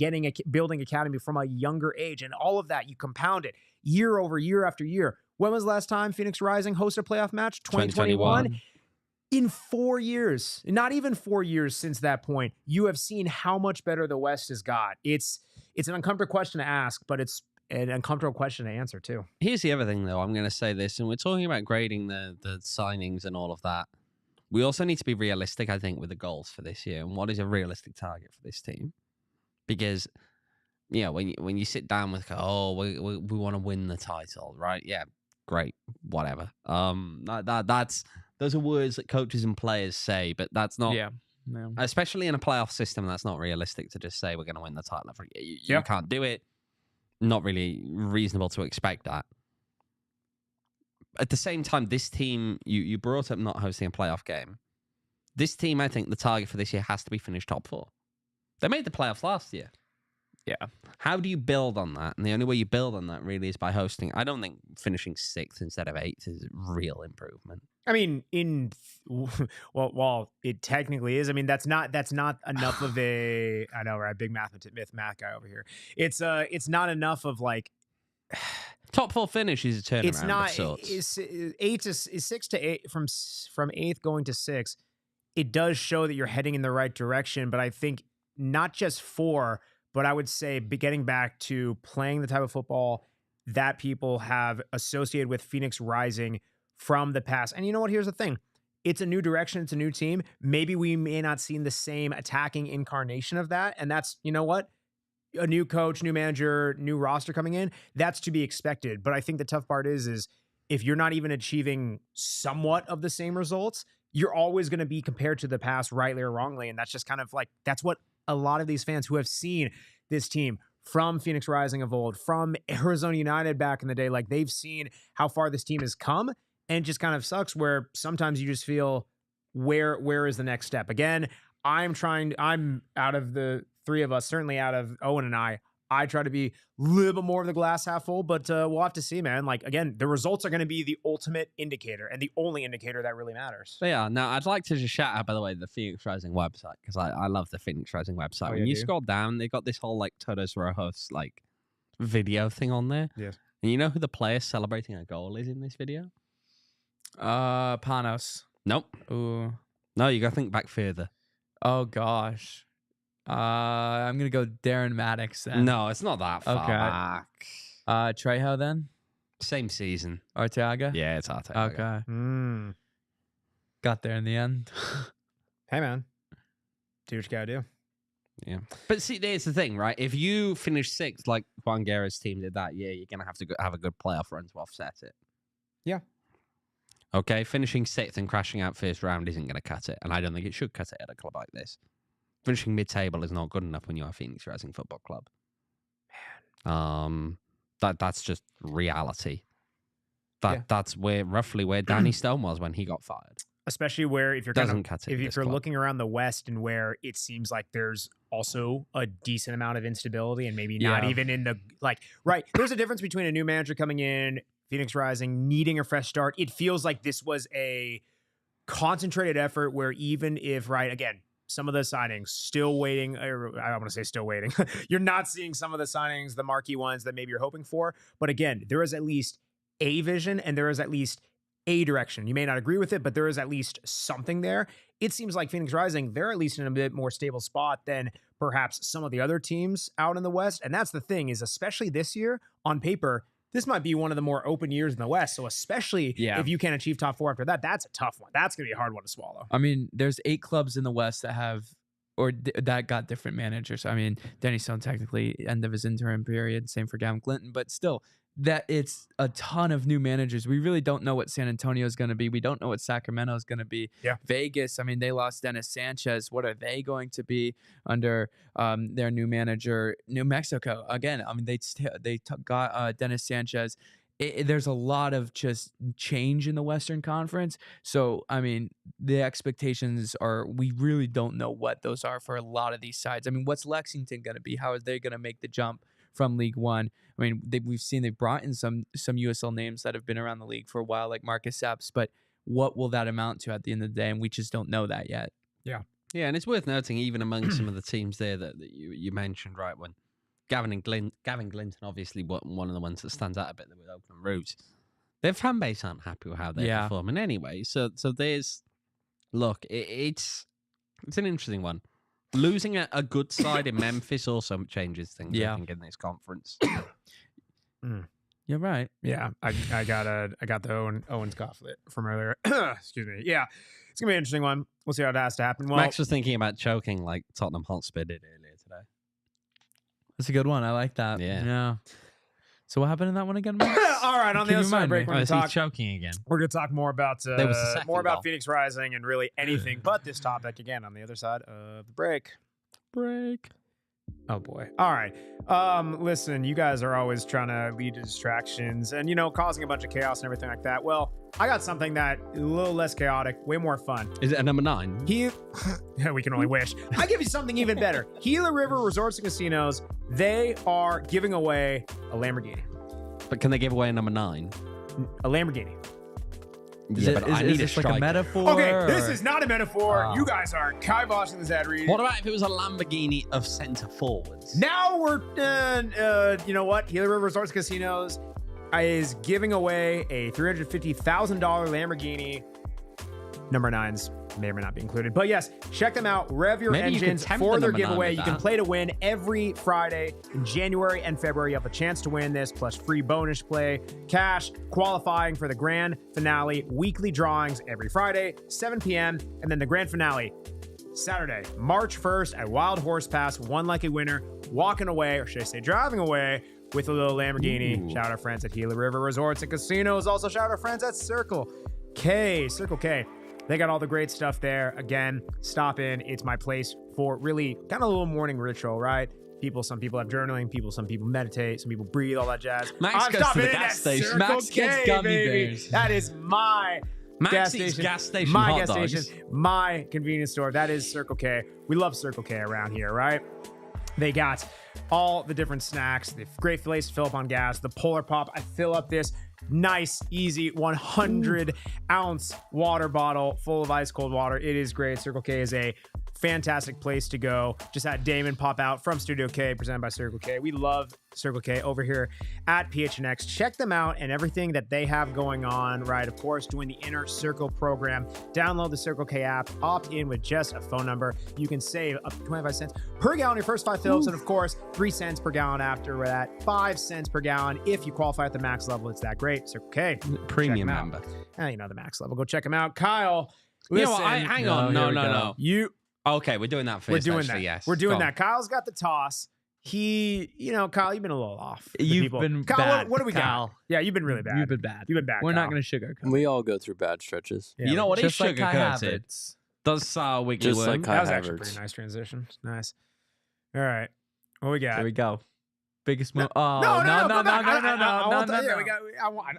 building academy from a younger age, and all of that, you compound it year over year after year. When was the last time Phoenix Rising hosted a playoff match? 2021. In 4 years, not even 4 years since that point, you have seen how much better the West has got. It's an uncomfortable question to ask, but it's an uncomfortable question to answer too. Here's the other thing, though. I'm going to say this, and we're talking about grading the signings and all of that. We also need to be realistic, I think, with the goals for this year and what is a realistic target for this team. Because, when you sit down with, we want to win the title, right? Yeah, great, whatever. Those are words that coaches and players say, but that's not. Yeah. Especially in a playoff system, that's not realistic to just say we're going to win the title every year. You can't do it. Not really reasonable to expect that. At the same time, this team, you brought up not hosting a playoff game. This team, I think the target for this year has to be finish top 4. They made the playoffs last year. Yeah. How do you build on that? And the only way you build on that really is by hosting. I don't think finishing 6th instead of 8th is a real improvement. I mean, well, it technically is. I mean, that's not enough of a. I know, right? Big math guy over here. It's not enough of like top 4 finish is a turnaround. It's not. Of sorts. Is 6 to 8 from 8th going to 6. It does show that you're heading in the right direction, but I think not just 4, but I would say getting back to playing the type of football that people have associated with Phoenix Rising from the past. And you know what? Here's the thing. It's a new direction. It's a new team. Maybe we may not see the same attacking incarnation of that. And that's, you know what? a new coach, new manager, new roster coming in, that's to be expected. But I think the tough part is if you're not even achieving somewhat of the same results, you're always going to be compared to the past, rightly or wrongly. And that's just kind of like, that's what a lot of these fans who have seen this team from Phoenix Rising of old, from Arizona United back in the day, like they've seen how far this team has come, and it just kind of sucks where sometimes you just feel where is the next step? Again, I'm out of the three of us, certainly out of Owen and I try to be a little bit more of the glass half full, but we'll have to see, man. Like, again, the results are going to be the ultimate indicator and the only indicator that really matters. But yeah, now I'd like to just shout out, by the way, the Phoenix Rising website, because I love the Phoenix Rising website. Oh, when yeah, you dude. scroll down, they got this whole like Todos Rojos like video thing on there. Yes. And you know who the player celebrating a goal is in this video? Panos. Nope. Ooh. No, you got to think back further. Oh gosh. I'm gonna go Darren Maddox then. No, it's not that far Okay. back. Trejo then. Same season. Arteaga. Yeah, it's Arteta. Okay. Got there in the end. Hey, man. Do what you got to do. Yeah. But see, there's the thing, right? If you finish sixth like Juan Guerra's team did that year, you're going to have to have a good playoff run to offset it. Yeah. Okay, finishing sixth and crashing out first round isn't going to cut it, and I don't think it should cut it at a club like this. Finishing mid-table is not good enough when you are Phoenix Rising Football Club. Man. That's just reality. That's roughly where Danny Stone was when he got fired. Especially where if you're Doesn't cut it. if you're looking around the West and where it seems like there's also a decent amount of instability and maybe not even in the right. There's a difference between a new manager coming in, Phoenix Rising needing a fresh start. It feels like this was a concentrated effort where even if again, some of the signings still waiting. I want to say still waiting. You're not seeing some of the signings, the marquee ones that maybe you're hoping for. But again, there is at least a vision and there is at least a direction. You may not agree with it, but there is at least something there. It seems like Phoenix Rising, they're at least in a bit more stable spot than perhaps some of the other teams out in the West. And that's the thing is, especially this year on paper, this might be one of the more open years in the West. So especially if you can't achieve top four after that, that's a tough one. That's going to be a hard one to swallow. I mean, there's 8 clubs in the West that have that got different managers. I mean, Danny Stone technically end of his interim period. Same for Gavin Clinton, but still, that it's a ton of new managers. We really don't know what San Antonio is going to be. We don't know what Sacramento is going to be. Yeah. Vegas, I mean, they lost Dennis Sanchez. What are they going to be under their new manager? New Mexico, again, I mean, they got Dennis Sanchez. There's a lot of just change in the Western Conference. So, I mean, the expectations are, we really don't know what those are for a lot of these sides. I mean, what's Lexington going to be? How are they going to make the jump from League One? I mean, we've seen they've brought in some USL names that have been around the league for a while, like Marcus Epps, but what will that amount to at the end of the day? And we just don't know that yet. Yeah, and it's worth noting, even among some of the teams there that you mentioned, right, when Gavin Clinton, obviously one of the ones that stands out a bit with Open Route, their fan base aren't happy with how they're performing anyway. So there's, look, it's an interesting one. Losing a good side in Memphis also changes things, I think, in this conference. You're right. Yeah, I got the Owen's gauntlet from earlier. Excuse me. Yeah, it's gonna be an interesting one. We'll see how it has to happen. Well, Max was thinking about choking like Tottenham Hotspur did earlier today. That's a good one. I like that. Yeah. So what happened in that one again, Max? All right, on the other side break, we're gonna talk choking again. We're gonna talk more about goal. Phoenix Rising and really anything but this topic again on the other side of the break. Oh boy. All right. Listen, you guys are always trying to lead to distractions and causing a bunch of chaos and everything like that. Well, I got something that a little less chaotic, way more fun. Is it a number 9? We can only wish. I give you something even better. Gila River Resorts and Casinos, they are giving away a Lamborghini. But can they give away a number 9? A Lamborghini. Is this like a metaphor? Okay, this is not a metaphor. You guys are kiboshing this ad read. What about if it was a Lamborghini of center forwards? Now we're, you know what? Gila River Resorts and Casinos is giving away a $350,000 Lamborghini. Number 9s may or may not be included. But yes, check them out. Rev your engines for their giveaway. You can play to win every Friday in January and February. You have a chance to win this, plus free bonus play, cash, qualifying for the grand finale, weekly drawings every Friday, 7 p.m. And then the grand finale, Saturday, March 1st at Wild Horse Pass, One Like a Winner, walking away, or should I say driving away, with a little Lamborghini. Shout out our friends at Gila River Resorts and Casinos. Also shout out our friends at Circle K. They got all the great stuff there. Again, stop in. It's my place for really kind of a little morning ritual, right? Some people have journaling. Some people meditate. Some people breathe, all that jazz. Max goes to the gas station. Circle Max gets K, gummy baby. bears. That is my Max eats gas station my hot gas dogs. station, my convenience store. That is Circle K. We love Circle K around here, right? They got all the different snacks. They have great place to fill up on gas. The Polar Pop. I fill up this nice, easy 100-ounce water bottle full of ice cold water. It is great. Circle K is a fantastic place to go. Just had Damon pop out from Studio K, presented by Circle K. We love Circle K over here at PHNX. Check them out and everything that they have going on, right? Of course, doing the Inner Circle program. Download the Circle K app, opt in with just a phone number. You can save up to 25 cents per gallon your first 5 fills, and of course, 3 cents per gallon after that, 5 cents per gallon if you qualify at the max level. It's that great. Circle K. Premium Check 'em member. You know the max level. Go check them out. Kyle, You know listen. what? Hang on. No. You Okay, we're doing that first. we're doing actually, that. Yes. We're doing Go that. Kyle's got the toss. Kyle, you've been a little off. with You've people. been Kyle, bad, what do we got? Kyle. Yeah, you've been really bad. You've been bad. You've been bad. We're Kyle. not going to sugarcoat. We all go through bad stretches. Yeah, You know what is Just like Kai sugar-coated? Havertz. Does sour wiggly Just like worm. Kai That was actually a Havertz. pretty nice transition. Nice. All right. What we got? There we go. Biggest move. Oh, No. no. I want No. I want.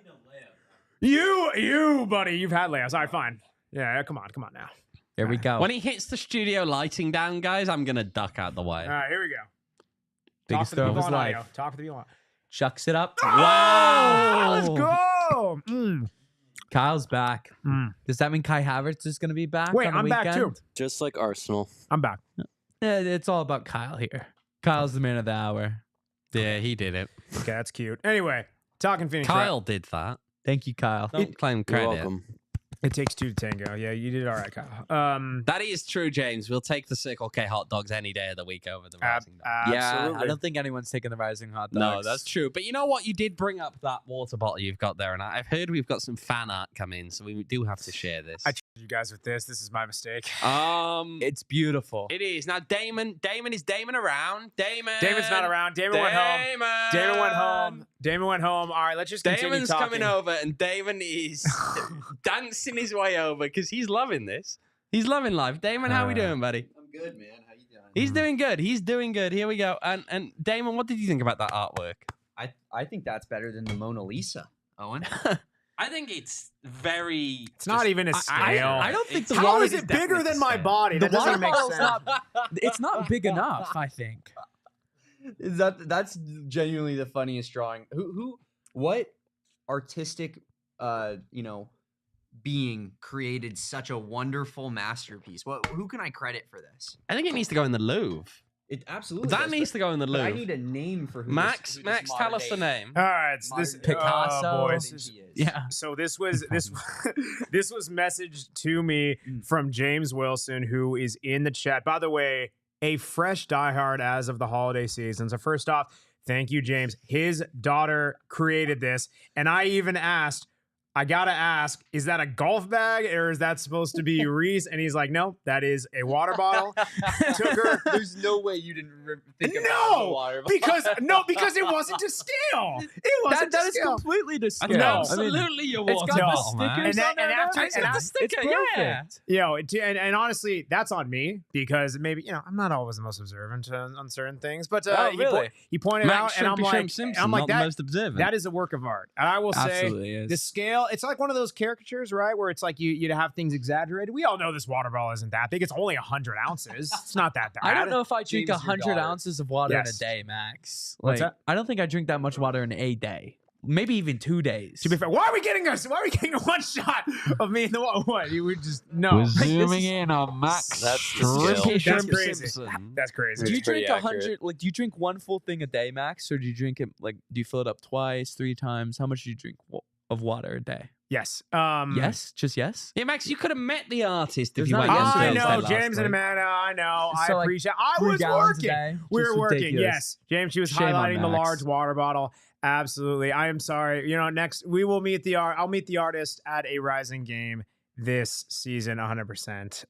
You, buddy. You've had layups. All right, fine. Yeah, come on now. There we go. When he hits the studio lighting down, guys, I'm gonna duck out the way. All right, here we go. Biggest Talk throw to of the his people on life. audio. Talk to the people on. Chucks it up. Wow! Let's go. Kyle's back. Mm. Does that mean Kai Havertz is going to be back? Wait, on the I'm back weekend? too. Just like Arsenal. I'm back. It's all about Kyle here. Kyle's the man of the hour. Yeah, he did it. Okay, that's cute. Anyway, talking Phoenix. Kyle did that. Thank you, Kyle. Don't claim You're credit. welcome. It takes 2 to tango. Yeah, you did all right, Kyle. That is true, James. We'll take the Circle K hot dogs any day of the week over the Rising Dogs. Yeah, absolutely. I don't think anyone's taking the rising hot dogs. No, that's true. But you know what? You did bring up that water bottle you've got there, and I've heard we've got some fan art come in, so we do have to share this. I cheated you guys with this. This is my mistake. It's beautiful. It is. Now, Damon is Damon around? Damon's not around. Damon went home. Damon went home. All right, let's just continue Damon's talking. coming over, and Damon is dancing his way over because he's loving this. He's loving life. Damon, how we doing, buddy? I'm good, man. How you doing? He's doing good. He's doing good. Here we go. And Damon, what did you think about that artwork? I think that's better than the Mona Lisa, Owen. I think it's very. It's not even a scale. I don't think the How water is it bigger than my body? The That doesn't water make bottle's sense. It's not big enough, I think. That's genuinely the funniest drawing. What artistic being created such a wonderful masterpiece? Who can I credit for this? I think it needs to go in the Louvre. It absolutely That does, needs to go in the but Louvre. I need a name for who Max, this Max, tell us the name. All right, so this Modern Picasso. Oh boy, I this think is- he is. Yeah. So this was this was messaged to me from James Wilson, who is in the chat. By the way, a fresh diehard as of the holiday season. So first off, thank you, James. His daughter created this, and I even asked, I gotta ask, is that a golf bag or is that supposed to be Rees? And he's like, no, that is a water bottle. Took her. There's no way you didn't think about the No, water. because it wasn't to scale. It wasn't That to is scale. completely to scale. No. Absolutely your it's water got the bottle, man. stickers And that- on there and after- everything. and I- It's sticker, yeah. perfect. And honestly, that's on me because maybe I'm not always the most observant on certain things, but Oh, he, really? he pointed Max out, and I'm Shrimpy like, Shrimp Simpson, I'm like not the that. most observant. That is a work of art, and I will say Absolutely is. the scale. It's like one of those caricatures, right, where it's like you'd have things exaggerated. We all know this water bottle isn't that big. It's only 100 ounces. It's not that bad. I don't know if I drink James, your 100 daughter. ounces of water Yes. in a day, Max. What's that? I don't think I drink that much water in a day. Maybe even 2 days. To be fair, why are we getting a one shot of me in the what? You would just no. zooming in on Max. That's the scale. Shrimpy That's Shrimp crazy. Simpson. That's crazy. do you It's pretty drink accurate. 100? Like, do you drink one full thing a day, Max, or do you drink it like? Do you fill it up twice, 3 times? How much do you drink of water a day? Yes. Yes, just yes. Yeah, Max, you could have met the artist if There's you not went a on Yes, I yes, Thursday know, last James and week. Amanda. I know. I So, like, appreciate. I 3 was gallons working. a day. We Just were working. ridiculous. Yes, James. She was Shame on highlighting the Max. large water bottle. Absolutely. I am sorry. Next we will meet the art. I'll meet the artist at a Rising game this season, 100%.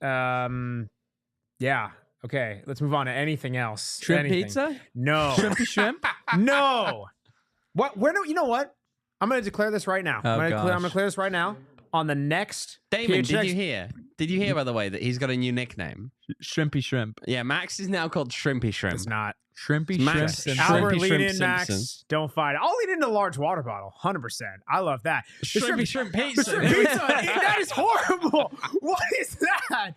Yeah. Okay. Let's move on to anything else. Shrimp Anything. pizza? No. Shrimpy shrimp? No. What? Where do you know what? I'm going to declare this right now. I'm going to declare this right now. On the next Damon, PHX did you hear? Did you hear, by the way, that he's got a new nickname? Shrimpy shrimp. Yeah, Max is now called Shrimpy Shrimp. It's not. Shrimpy Max. shrimp. Shrimp. Albert, Shrimpy lean Shrimp in, Max. Simpson. Don't fight it. I'll lean into a large water bottle. 100%. I love that. The Shrimpy Shrimp Pizza. The shrimp pizza. That is horrible. What is that?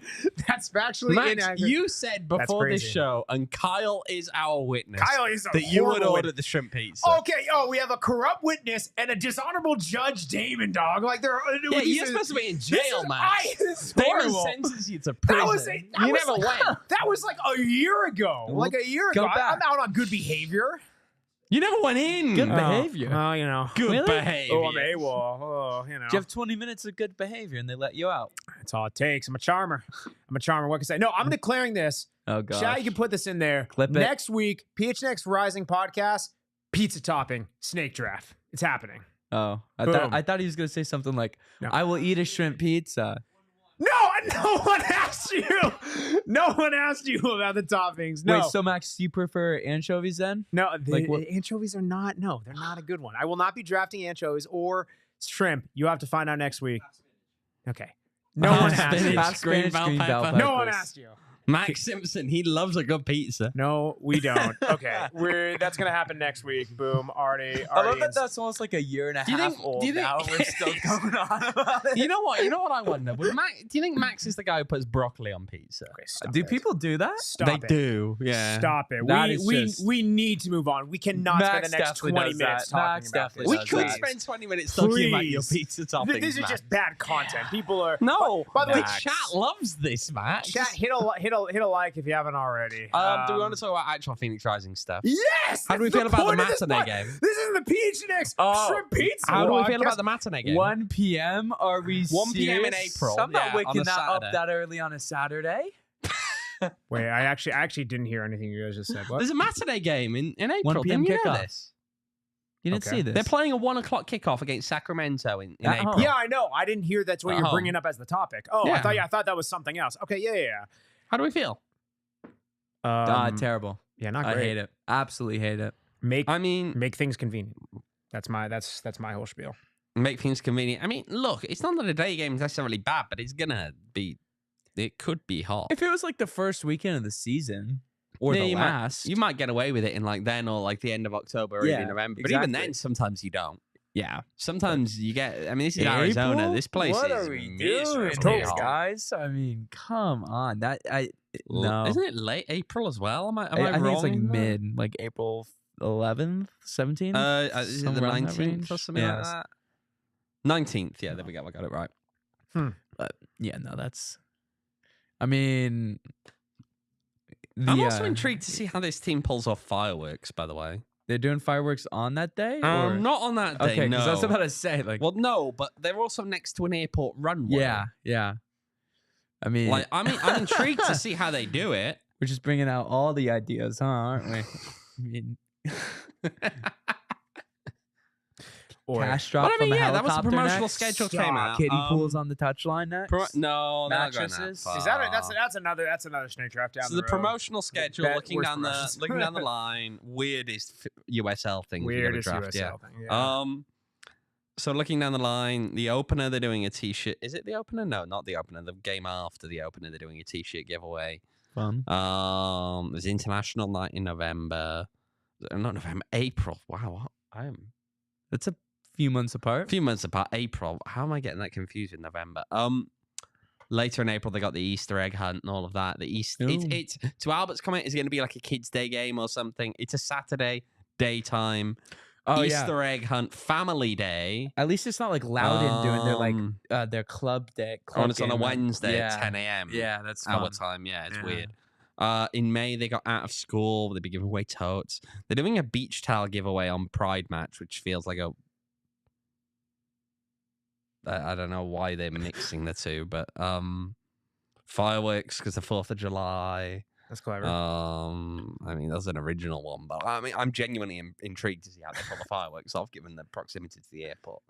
That's factually Max, inaccurate. you said before this crazy. show, and Kyle is our witness, Kyle is a that you would horrible order the shrimp pizza. Okay, we have a corrupt witness and a dishonorable judge, Damon, dog. Like they're Yeah, you're supposed to be in jail, Max. This is Damon horrible. sentences you to prison. That was you never went. That was like a year ago. Well, Like a year go ago. back. I'm out on good behavior. You never went in. Good behavior. Well, you know. Good Really? behavior. Oh, I'm AWOL. Oh, you know. Do you have 20 minutes of good behavior and they let you out? That's all it takes. I'm a charmer. What can I say? No, I'm declaring this. Oh, God. Chad, you can put this in there. Clip it. Next week, PHNX Rising Podcast, pizza topping, snake draft. It's happening. Oh, Boom. I thought he was going to say something like, No. I will eat a shrimp pizza. No one asked you. No one asked you about the toppings. No. Wait, so Max, do you prefer anchovies then? No, Like what- anchovies are not. No, they're not a good one. I will not be drafting anchovies or shrimp. You have to find out next week. Okay. No one asked you. Half Green Spanish, bell green bell pepper. No one peppers. asked you. Max Simpson, he loves a good pizza. No, we don't. Okay, that's gonna happen next week. Boom. Already. I love that that's almost like a year and a Do you half think- old do you think- now. We're still going on about it. You know what? I wonder. Do you think Max is the guy who puts broccoli on pizza? Okay, stop Do it. people do that? Stop they it. do. Yeah. Stop it. That We is we, just- we need to move on. We cannot spend Max the next definitely 20 does minutes that. talking Max about definitely this. We does could that. spend 20 minutes talking about your Please. pizza toppings. This is Max. just bad content. People are No. By the way, the chat loves this, Max. chat hit a like if you haven't already. Do we want to talk about actual Phoenix Rising stuff? Yes. How do we that's feel the about the point of this matinee pod- game? This is the PHNX Oh, shrimp pizza. How do we feel podcast. about the matinee game? 1 p.m. Are we 1 p.m. in serious? April, I'm not yeah, on waking a that up Saturday. that early on a Saturday. Wait, I actually didn't hear anything you guys just said. What? There's a matinee game in April. 1 p.m. Didn't you know kickoff. this? You didn't Okay. see this? They're playing a 1 o'clock kickoff against Sacramento in At April. home. Yeah, I know. I didn't hear that's what you're Oh. bringing up as the topic. Oh, Yeah. I thought that was something else. Okay, yeah. How do we feel? Terrible. Yeah, not I great. hate it. Absolutely hate it. I mean, Make things convenient. That's my whole spiel. make things convenient. I mean, look, it's not that a day game is necessarily bad, but it's gonna be. It could be hot. If it was like the first weekend of the season or Yeah, the you last, You might get away with it in like then or like the end of October or Yeah, even November. But even exactly. then, sometimes you don't. yeah. Sometimes you get. I mean, this is April? Arizona. This place What is are we doing, miserably here, hot. guys? I mean, come on. No. Isn't it late April as well? Am I I think wrong? it's like in that? mid, like April 11th, 17th. Is it the somewhere in that 19th range. or something Yeah. like that? 19th. Yeah, there we go. I got it right. Yeah, no, that's. I mean, I'm also intrigued to see how this team pulls off fireworks. By the way, they're doing fireworks on that day. Or? not on that day. Okay, no. because I was about to say like. Well, no, but they're also next to an airport runway. yeah. I mean, Like, I'm intrigued to see how they do it. we're just bringing out all the ideas, huh? Aren't we? I mean, cash drop But I mean, from a yeah, that was the helicopter promotional next. schedule Stop. came out. Kiddie pools on the touchline next. No, they're not going that Mattresses? far. Is that's another snake draft down So the the road. promotional schedule, Bet looking worst down the promotions. looking down the line, weirdest USL thing. Weirdest draft, USL yeah. thing. Yeah. So looking down the line, the opener they're doing a t-shirt. Is it the opener? No, not the opener. The game after the opener, they're doing a t-shirt giveaway. Fun. There's international night in November. Not November, April. Wow, That's a few months apart. a few months apart. April. How am I getting that confused with November? Later in April, they got the Easter egg hunt and all of that. It's to Albert's comment, is going to be like a kids' day game or something. It's a Saturday daytime Oh Easter egg hunt family day. At least it's not like Loudon doing their club day. Oh, Club and it's on a game, right? Wednesday yeah. at 10 a.m. Yeah, that's our fun. time. Yeah, it's Yeah. weird. In May, they got out of school. They'll be giving away totes. They're doing a beach towel giveaway on Pride Match, which feels like a. I don't know why they're mixing the two, but fireworks because the 4th of July. That's clever. I mean, that's an original one, but I mean, I'm genuinely intrigued to see how they pull the fireworks off, given the proximity to the airport.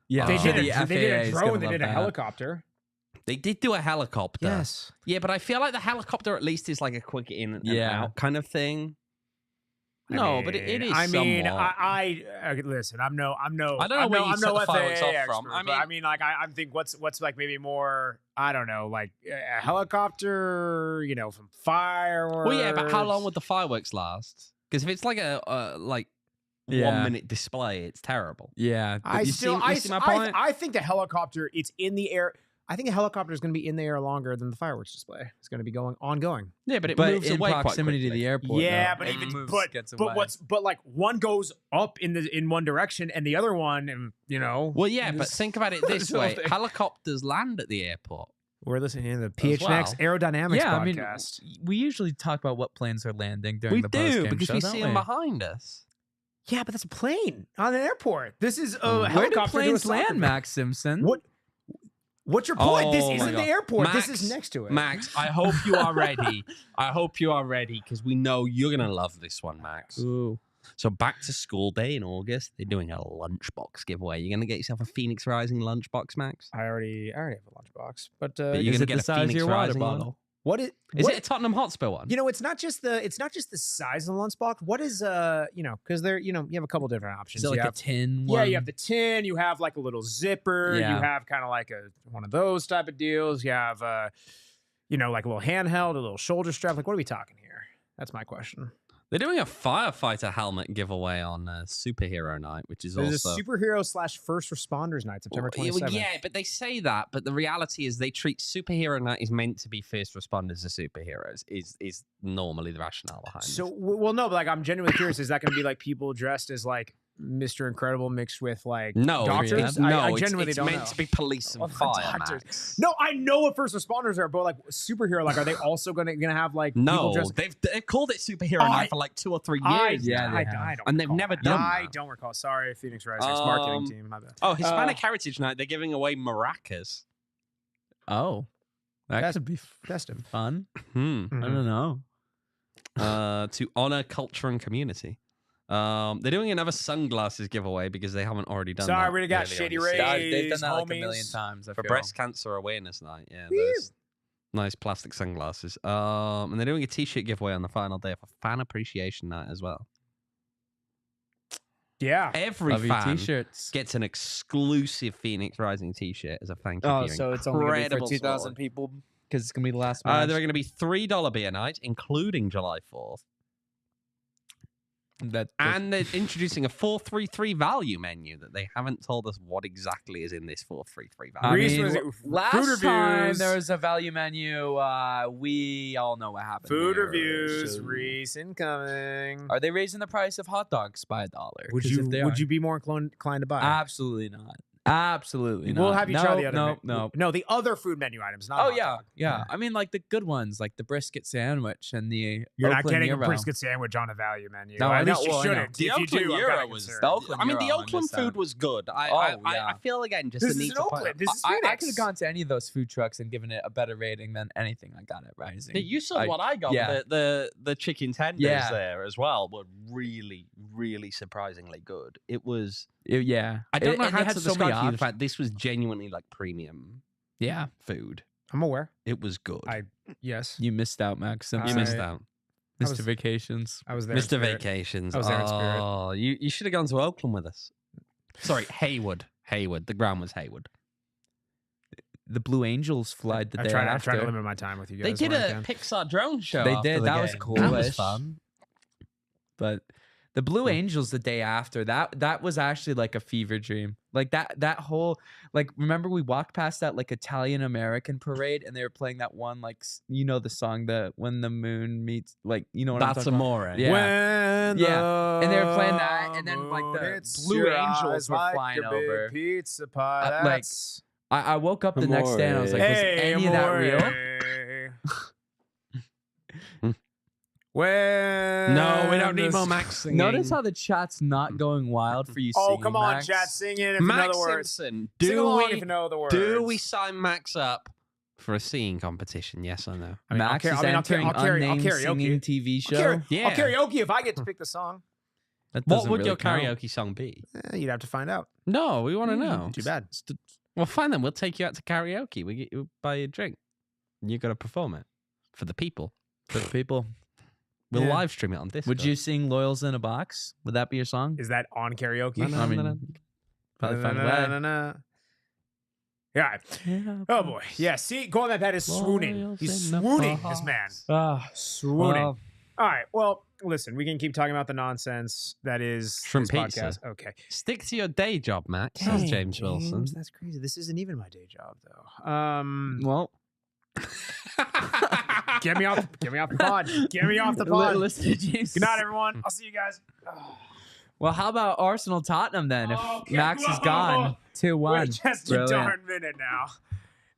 Yeah, they Oh. did The a FAA is drone. gonna They love did a that. helicopter. They did do a helicopter. Yes. Yeah, but I feel like the helicopter at least is like a quick in and out kind of thing. But it is. I mean, somewhat. I listen. I don't know where you set the fireworks off FAA from. expert, but I mean, like, I think what's like maybe more. I don't know, like a helicopter. From fireworks. Well, yeah, but how long would the fireworks last? Because if it's like a 1 minute display, it's terrible. Yeah. I see my point? I think the helicopter. It's in the air. I think a helicopter is going to be in the air longer than the fireworks display. It's going to be ongoing. Yeah, but it But moves in away quite proximity to quickly. the airport. Yeah, though, but it even moves, but gets but away. but like one goes up in one direction and the other one, Well, yeah, but think about it this way: Something. helicopers land at the airport. We're listening to the As PHNX well. Aerodynamics Yeah, I mean, podcast. we usually talk about what planes are landing during We the do post-game because show, we don't see them behind us. Yeah, but that's a plane on an airport. This is a Where do helicopter. planes doing a soccer land, Max Simpson? What? What's your point? This Oh my isn't the God. airport. Max, This is next to it. Max, I hope you are ready. I hope you are ready because we know you're gonna love this one, Max. Ooh. So back to school day in August, they're doing a lunchbox giveaway. You're gonna get yourself a Phoenix Rising lunchbox, Max. I already have a lunchbox, but But Is you're gonna it get the a size of Phoenix your water Rising one? bottle? what is Is what, it a Tottenham Hotspur one? it's not just the size of the lunchbox. What is because there you have a couple different options. Is it like You a have- tin one? Yeah, you have the tin. You have like a little zipper. Yeah. You have kind of like one of those type of deals. You have like a little handheld, a little shoulder strap. Like, what are we talking here? That's my question. They're doing a firefighter helmet giveaway on Superhero Night, which is There's also a superhero / first responders night, September 27th. Yeah, but they say that, but the reality is they treat Superhero Night is meant to be first responders as superheroes. Is normally the rationale behind So, this. well, no, but like, I'm genuinely curious. Is that going to be like people dressed as like Mr. Incredible mixed with like No, doctors? no, I it's genuinely don't meant know. to be police and Oh, fire, doctors. Max. No, I know what first responders are, but like superhero, like, are they also gonna have like people No, dressed? they've called it Superhero Oh, Night for like 2 or 3 years. Yeah, now. they I have. don't And they've recall never that. done I that. don't recall. Sorry, Phoenix Rising's marketing team. My bad. Oh, Hispanic Heritage Night, they're giving away maracas. Oh. That That's could be festive. fun. Hmm. I don't know. To honor culture and community. They're doing another sunglasses giveaway because they haven't already done that. Sorry, we already got earlier Shady on this Ray. season. They've done that like a homies. million times. I For feel. Breast Cancer Awareness Night. Yeah, Woo. those nice plastic sunglasses. And they're doing a t-shirt giveaway on the final day for Fan Appreciation Night as well. Yeah. Every Love your fan t-shirts. gets an exclusive Phoenix Rising t-shirt as a thank you for Oh, your so it's only gonna be for incredible 2,000 support. people because it's gonna be the last match. There are going to be $3 beer night, including July 4th. And they're introducing a 433 value menu that they haven't told us what exactly is in this 433 value. I Reese mean, was- last food time reviews. there was a value menu. We all know what happened. Food there. reviews. So- Reese incoming. Are they raising the price of hot dogs by $1? Would 'Cause if they you are- be more inclined to buy? Absolutely not. Absolutely not. We'll have you try the No, other. no. the other food menu items. Not Oh hot yeah, dog. yeah. I mean, like the good ones, like the brisket sandwich and the You're not Oakland getting Gyro. a brisket sandwich on a value menu. No, At I least know- you well, I know. shouldn't. The If you Oakland do, I'm Gyro kinda was. concerned. Oakland I mean, the Gyro, I Oakland missed food out. was good. Oh, I yeah. feel again just This the is need in to point Oakland. out- This is I Phoenix. could have gone to any of those food trucks and given it a better rating than anything I got at Rising. Yeah, you saw what I got. yeah. The chicken tenders Yeah. there as well were really, really surprisingly good. It was. Yeah, I don't know and how they to had so describe many to you the options. fact this was genuinely like premium Yeah, food. I'm aware. It was good. Yes. you missed out, Max you Simpson. missed out, I Mr. was- Vacations. I was there. in Mr. spirit. Vacations. I was there in spirit. Oh, you should have gone to Oakland with us. Sorry, Haywood. The ground was Haywood. The Blue Angels flied the I day tried after. to limit my time with you guys. They did when I a can. Pixar drone show. They after did. the That was game. cool. That was fun. But the Blue Angels the day after, that was actually like a fever dream. Like that whole, like, remember we walked past that like Italian American parade and they were playing that one, like, the song, the When the Moon Meets, like, you know what I'm That's talking about? amore. Yeah. When Yeah. And they were playing the that, and then, like, the moon hits Blue your Angels eyes were like flying a big over. Pizza pie. Like, That's- I woke up the next day and I was like, was hey, any of that amore. real? When No, we don't need the more s- Max singing. Notice how the chat's not going wild for you Oh, singing, come on, Max. chat, sing it if you know Max the words. Simpson. Sing Do along if we you know the words. do we sign Max up for a singing competition? Yes or no? I mean, Max I'll is car- I mean, I'll entering car- I'll carry- I'll unnamed karaoke. singing TV show. I'll Yeah. karaoke if I get to pick the song. That What doesn't would really your count. karaoke song be? You'd have to find out. No, we want to know. Too bad. Well, fine then. We'll take you out to karaoke. We'll buy you a drink. You got to perform it for the people. For the people. We'll Yeah. live stream it on Discord. Would you sing "Loyals in a Box"? Would that be your song? Is that on karaoke? No, no, I mean, no, no. probably find a way. Yeah. Oh boy. Yeah. See, Go on that pad is swooning. Loyals He's in the swooning. This box. man. Ah, Swooning. well, All right. well, listen. We can keep talking about the nonsense that is Shrimp this pizza. podcast. Okay. Stick to your day job, Max. Says Dang, James Wilson. That's crazy. This isn't even my day job though. well, Get me off the pod. Get me off the pod. listen to James. Good night, everyone. I'll see you guys. Well, how about Arsenal Tottenham then? If Okay, Max is whoa. gone, 2-1. We're just a Brilliant. darn minute now.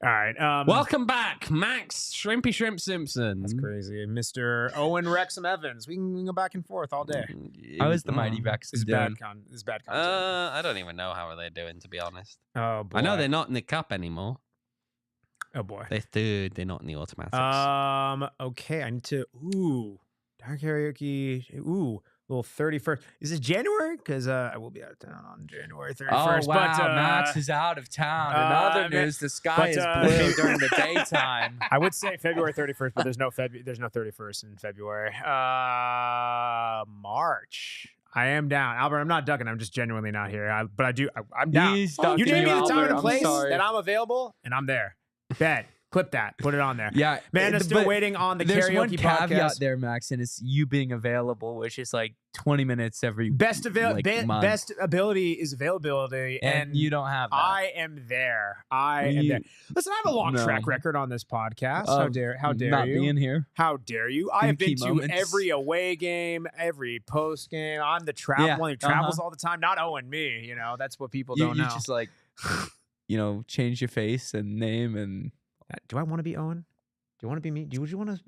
All right. Welcome back, Max Shrimpy Shrimp Simpson. That's crazy, Mr. Owen Wrexham Evans. We can go back and forth all day. How is the mighty Mm. Rex This is doing? bad content. I don't even know how they're doing, to be honest. Oh boy. I know they're not in the cup anymore. Oh boy. They're not in the automatics. Okay. I need to. Ooh. Dark karaoke. Ooh. Little 31st. Is it January? Because I will be out of town on January 31st. Oh, wow. But, Max is out of town. In other news, the sky but, is uh, blue during the daytime. I would say February 31st, but there's no 31st in February. March. I am down, Albert. I'm not ducking. I'm just genuinely not here. I'm down. He's You ducking name me the time Albert. and I'm place sorry. that I'm available, and I'm there. Bet. Clip that. Put it on there. Yeah. Man, is still but waiting on the there's karaoke one caveat podcast. there, Max, and it's you being available, which is like 20 minutes every Best month. best ability is availability, and you don't have that. I am there. I am You- there. Listen, I have a long No. track record on this podcast. How dare not you? being here. How dare you? I have been key to moments. every away game, every post game. I'm the Yeah, one who travels all the time. Not Owen, me. You know, that's what people You don't know. just like, change your face and name and. Do I want to be Owen? Do you want to be me? Would you want to?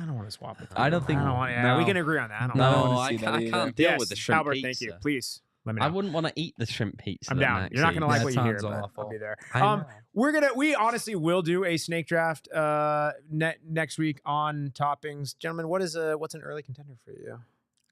I don't want to swap with you. I don't think- I don't want. Yeah, no. we can agree on that. I don't No, I know. don't No, wanna I see can't, that I either. can't deal Yes, with the shrimp Albert, pizza. thank you. Please let me know. I wouldn't want to eat the shrimp pizza. I'm that down. Max You're not gonna eats. like That what you hear, sounds but I'll awful. be there. I know. We honestly will do a snake draft next week on toppings, gentlemen. What's an early contender for you?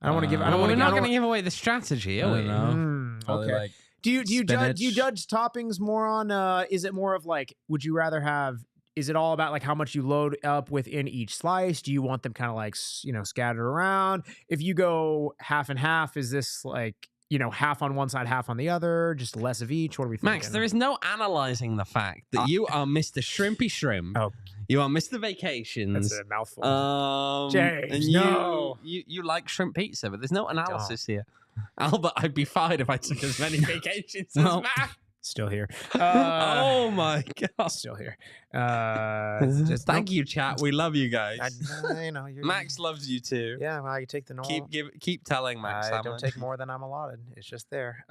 I don't want to give. I don't Well, want we're to. not going to give away the strategy, are I we? don't know. Probably Okay. like Do you spinach. judge toppings more on? Is it more of like? Would you rather have? Is it all about like how much you load up within each slice? Do you want them kind of like scattered around? If you go half and half, is this like half on one side, half on the other, just less of each? What are we thinking? Max, there is no analyzing the fact that you are Mr. Shrimpy Shrimp. Oh. You are Mr. Vacations. That's a mouthful. And James, you, no. you like shrimp pizza, but there's no analysis here. Albert, I'd be fired if I took as many vacations as Well, Max. Still here. Oh my god! Still here. Thank you, chat. We love you guys. You're, Max loves you too. Yeah, well, I take the normal. Keep telling Max. I how don't much. take more than I'm allotted. It's just there.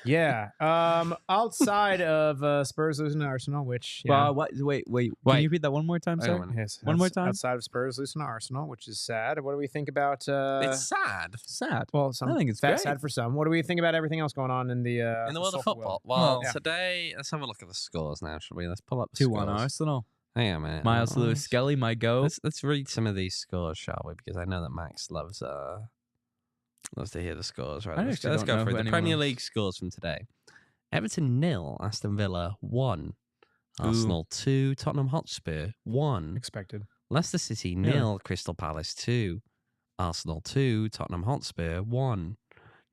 Yeah. Outside of Spurs losing to Arsenal, which What? Wait. Can you read that one more time, Wait a sir? minute. yes, One more time? Outside of Spurs losing to Arsenal, which is sad. What do we think about? It's sad Sad. well, some I think it's great. sad for some. What do we think about everything else going on in the in the world of soccer football. world? Well, Yeah. today let's have a look at the scores now, shall we? Let's pull up the 2-1 scores. Arsenal. Hang on a minute. Miles Oh, Lewis Skelly, my go. Let's read some of these scores, shall we? Because I know that Max loves to hear the scores. Right, I let's actually go don't know through who the anyone Premier is. League scores from today. Everton 0, Aston Villa 1, Arsenal 2, Tottenham Hotspur 1, Expected. Leicester City 0, Crystal Palace 2, Arsenal 2, Tottenham Hotspur 1,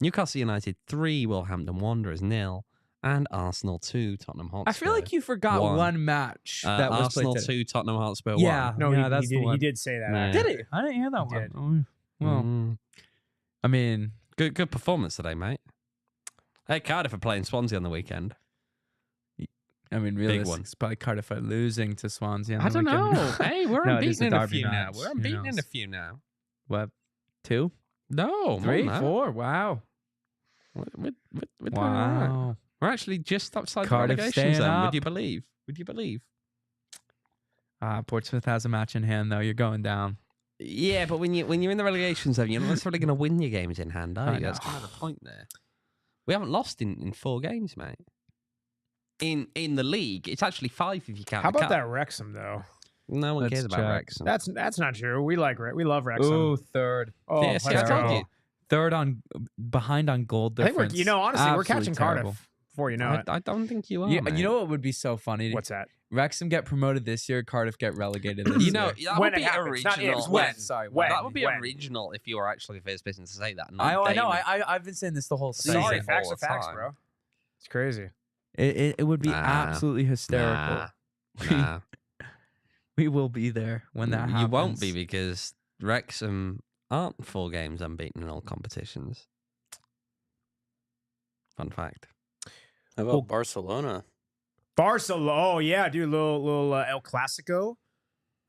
Newcastle United 3, Wolverhampton Wanderers 0, and Arsenal 2, Tottenham Hotspur. I feel like you forgot One. one match that was Arsenal played today. 2, Tottenham Hotspur Yeah. 1. No, Yeah, he, that's he the did. one. He did say that. Yeah. actually. Did he? I didn't hear that He one. did. Oh, well, Mm. I mean, Good performance today, mate. Hey, Cardiff are playing Swansea on the weekend. really, one. it's probably Cardiff are losing to Swansea. On I the don't weekend. know. Hey, we're No, it is unbeaten a in a derby few now. match. We're Who unbeaten in a knows? few now. What? 2, No, 3, more than that. 4. Wow. We're doing all right. Wow. We're actually just outside Cardiff the relegation staying zone. up. Would you believe? Would you believe? Portsmouth has a match in hand, though. You're going down. Yeah, but when you're in the relegation zone, you're not necessarily going to win your games in hand, are I you? That's know. kind of the point there. We haven't lost in 4 games, mate. In the league, it's actually 5 if you count. How the about cup. that Wrexham though? No one Let's cares about check. Wrexham. That's not true. We love Wrexham. Ooh, third. Oh, Yeah, see, I let's told go. you. Third behind on goal I think difference. honestly, we're catching Absolutely terrible. Cardiff before you know it. I don't think you are. Yeah, mate. you know what would be so funny? What's that? Wrexham get promoted this year. Cardiff get relegated this You year. know, that When would it be a happens, not if, regional. it's when. Sorry, When. That would be When. a regional if you were actually first business to say that. I not know. Damon. I've been saying this the whole season. Sorry, Season facts all are the facts, time. bro. It's crazy. It would be Nah. absolutely hysterical. Nah. We will be there when that happens. You won't be because Wrexham aren't 4 games unbeaten in all competitions. Fun fact. How about Barcelona? Barcelona. Oh yeah, dude. Little El Clasico.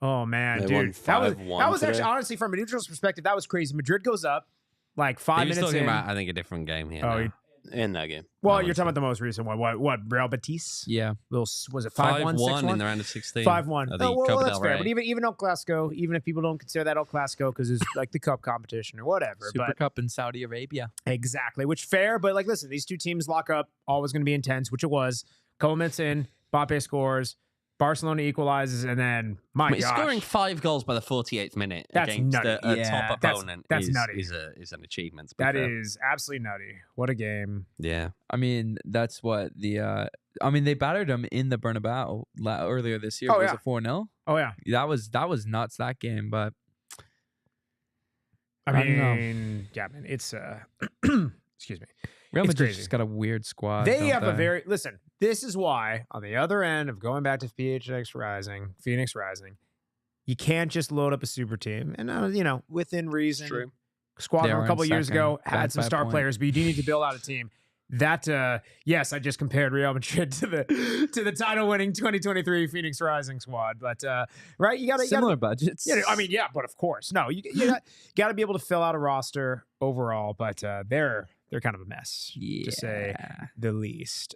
Oh man, They dude. won that 5-1 was actually today. honestly from a neutral's perspective, that was crazy. Madrid goes up like 5 He was minutes talking in. about, I think, a different game here. Oh, now. you- In that game. well, that you're one's talking about the most recent one. What? Real Betis. Yeah. Was it 5-1, 5-1 in 6-1? the round of 16. 5-1. of the Oh, well, Copa that's del fair. Rey. But even El Clasico, even if people don't consider that El Clasico because it's like the cup competition or whatever. Super But Cup in Saudi Arabia. exactly, which fair. But like, listen, these two teams lock up. Always going to be intense, which it was. Couple minutes in, Pape scores. Barcelona equalizes, and then my I mean, gosh, scoring 5 goals by the 48th minute That's against nutty. a Yeah, top that's- opponent that's is, nutty. is an achievement. to be that fair. is absolutely nutty. What a game. Yeah. I mean, that's what the. I mean, they battered them in the Bernabeu earlier this year. Oh, Was yeah. it 4-0? Oh yeah, That was nuts, that game. But I I don't know. mean, yeah, man, it's excuse me. Real It's Madrid crazy. just got a weird squad. They don't have a very listen. This is why on the other end of going back to Phoenix Rising, you can't just load up a super team. And within reason, True. Squadron They a are couple in years second, ago had back some by a star point. players, but you do need to build out a team. That yes, I just compared Real Madrid to the title winning 2023 Phoenix Rising squad. But right, you got to similar budgets. Yeah, I mean, yeah, but of course, no, you got to be able to fill out a roster overall. But they're kind of a mess, to say the least.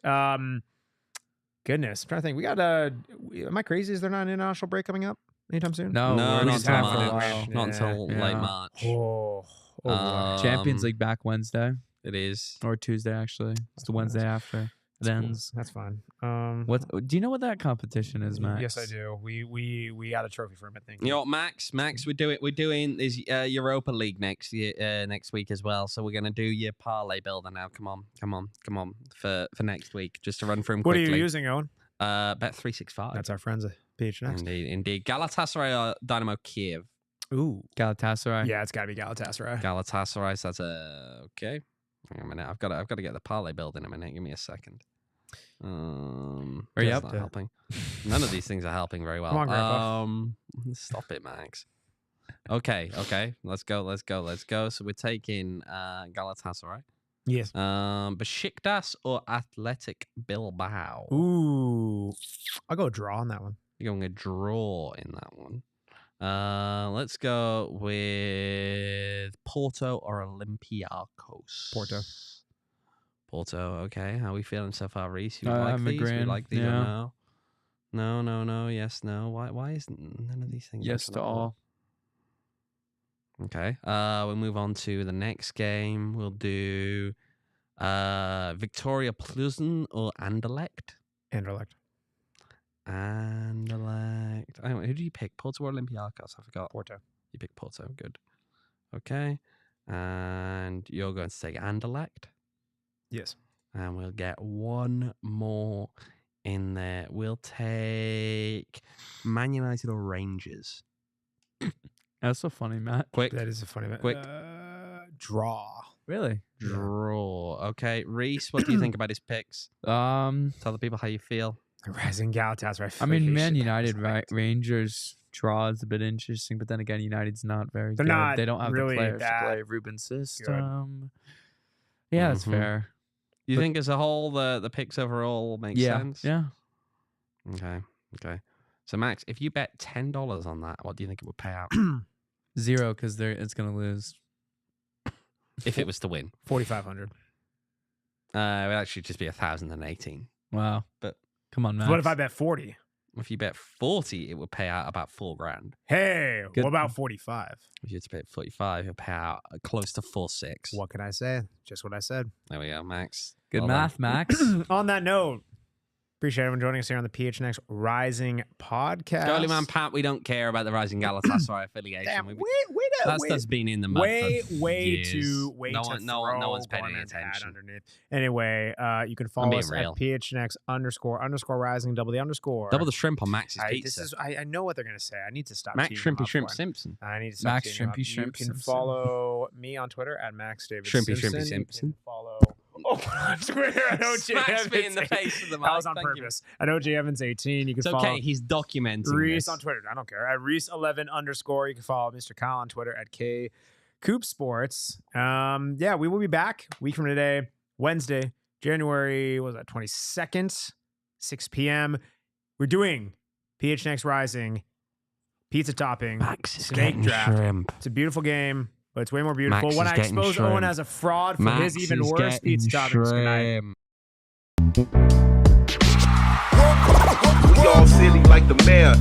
Goodness, I'm trying to think. We got am I crazy? Is there not an international break coming up anytime soon? No, No, we're not just until having a March. while. Not until Yeah. late March. Oh, Champions Um, League back Wednesday It is. or Tuesday actually. It's the Wednesday after it ends. That's fine. What do you know what that competition is, Max? Yes, I do. We got a trophy for him. I think. You know what, Max, we're doing this Europa League next week as well. So we're gonna do your parlay builder now. Come on, for next week, just to run through them What are quickly. you using, Owen? Bet 365. That's our friends at PH Next. Indeed. Galatasaray, Dynamo Kiev. Ooh, Galatasaray. yeah, it's got to be Galatasaray. Galatasaray. So that's okay. Hang on a minute. I've got to get the parlay build in a minute. Give me a second. Are you that's up not to it? helping? None of these things are helping very well. Come on, Grandpa. Stop it, Max. Okay. Let's go. So we're taking Galatasaray. Yes. Besiktas or Athletic Bilbao. Ooh, I'll go draw on that one. You're going to draw in that one. Let's go with Porto or Olympiacos. Porto, okay. How are we feeling so far, Reese? You like I'm these? We agreeing, like these or yeah. no? No, yes, no. Why isn't none of these things? Yes working to out? all. Okay. We'll move on to the next game. We'll do Victoria Plzen or Anderlecht. Anderlecht. Anderlecht. Anyway, who do you pick? Porto or Olympiacos? I forgot. Porto. You pick Porto. Good. Okay. And you're going to take Anderlecht. Yes. And we'll get one more in there. We'll take Man United or Rangers. That's so funny, Matt. Quick. That is a funny one. Quick. Draw. Really? Draw. Okay. Reese, what do you think about his picks? Tell the people how you feel. Rising Galatasaray. I mean, Freaking Man shit. United, Rangers draw is a bit interesting, but then again, United's not very They're good. not They don't have really the players to that play Ruben's system. Yeah, that's Mhm. fair. You But- think as a whole, the picks overall make Yeah, sense? yeah. Okay. So, Max, if you bet $10 on that, what do you think it would pay out 0 because it's gonna lose. if it was to win? 4,500. It would actually just be 1,018. Wow. But- come on, Max. What if I bet 40? If you bet 40, it would pay out about $4,000. Hey, Good. what about 45? If you had to bet 45, it would pay out close to 4,600. What can I say? Just what I said. There we go, Max. Good Well done. math, Max? On that note, Appreciate everyone joining us here on the PHNX Rising podcast. Goalie man Pat, we don't care about the Rising Galatasaray affiliation. Damn, That's been in the mud way for years. too no one's paying any Gorman Pat attention. underneath. Anyway, you can follow being us real. at PHNX__Rising double the shrimp on Max's I, pizza. I know what they're gonna say. I need to stop. Max teeing Shrimpy them up Shrimp for it. Simpson. I need to stop. Max teeing them up. Shrimpy Shrimp You can Simpson. follow me on Twitter at Max David Shrimpy Simpson. Shrimpy You Simpson. can follow. Oh, on Twitter. I know Jay Smacks me in Evans the 18. face of the mic. That was on Thank you. purpose. I know Jay Evans 18. You can It's follow okay. He's documenting Rees this. on Twitter. I don't care. At Rees11_. You can follow Mr. Kyle on Twitter at Coop Sports. Yeah, we will be back a week from today, Wednesday, January, what was that, 22nd, 6 p.m. We're doing PHNX Rising, pizza topping, Max is snake getting draft. shrimp. It's a beautiful game, but it's way more beautiful Max when is I getting expose Owen shrimp. as a fraud for Max his even is worse getting pizza toppings. Good night. shrimp. We all silly like the mayor.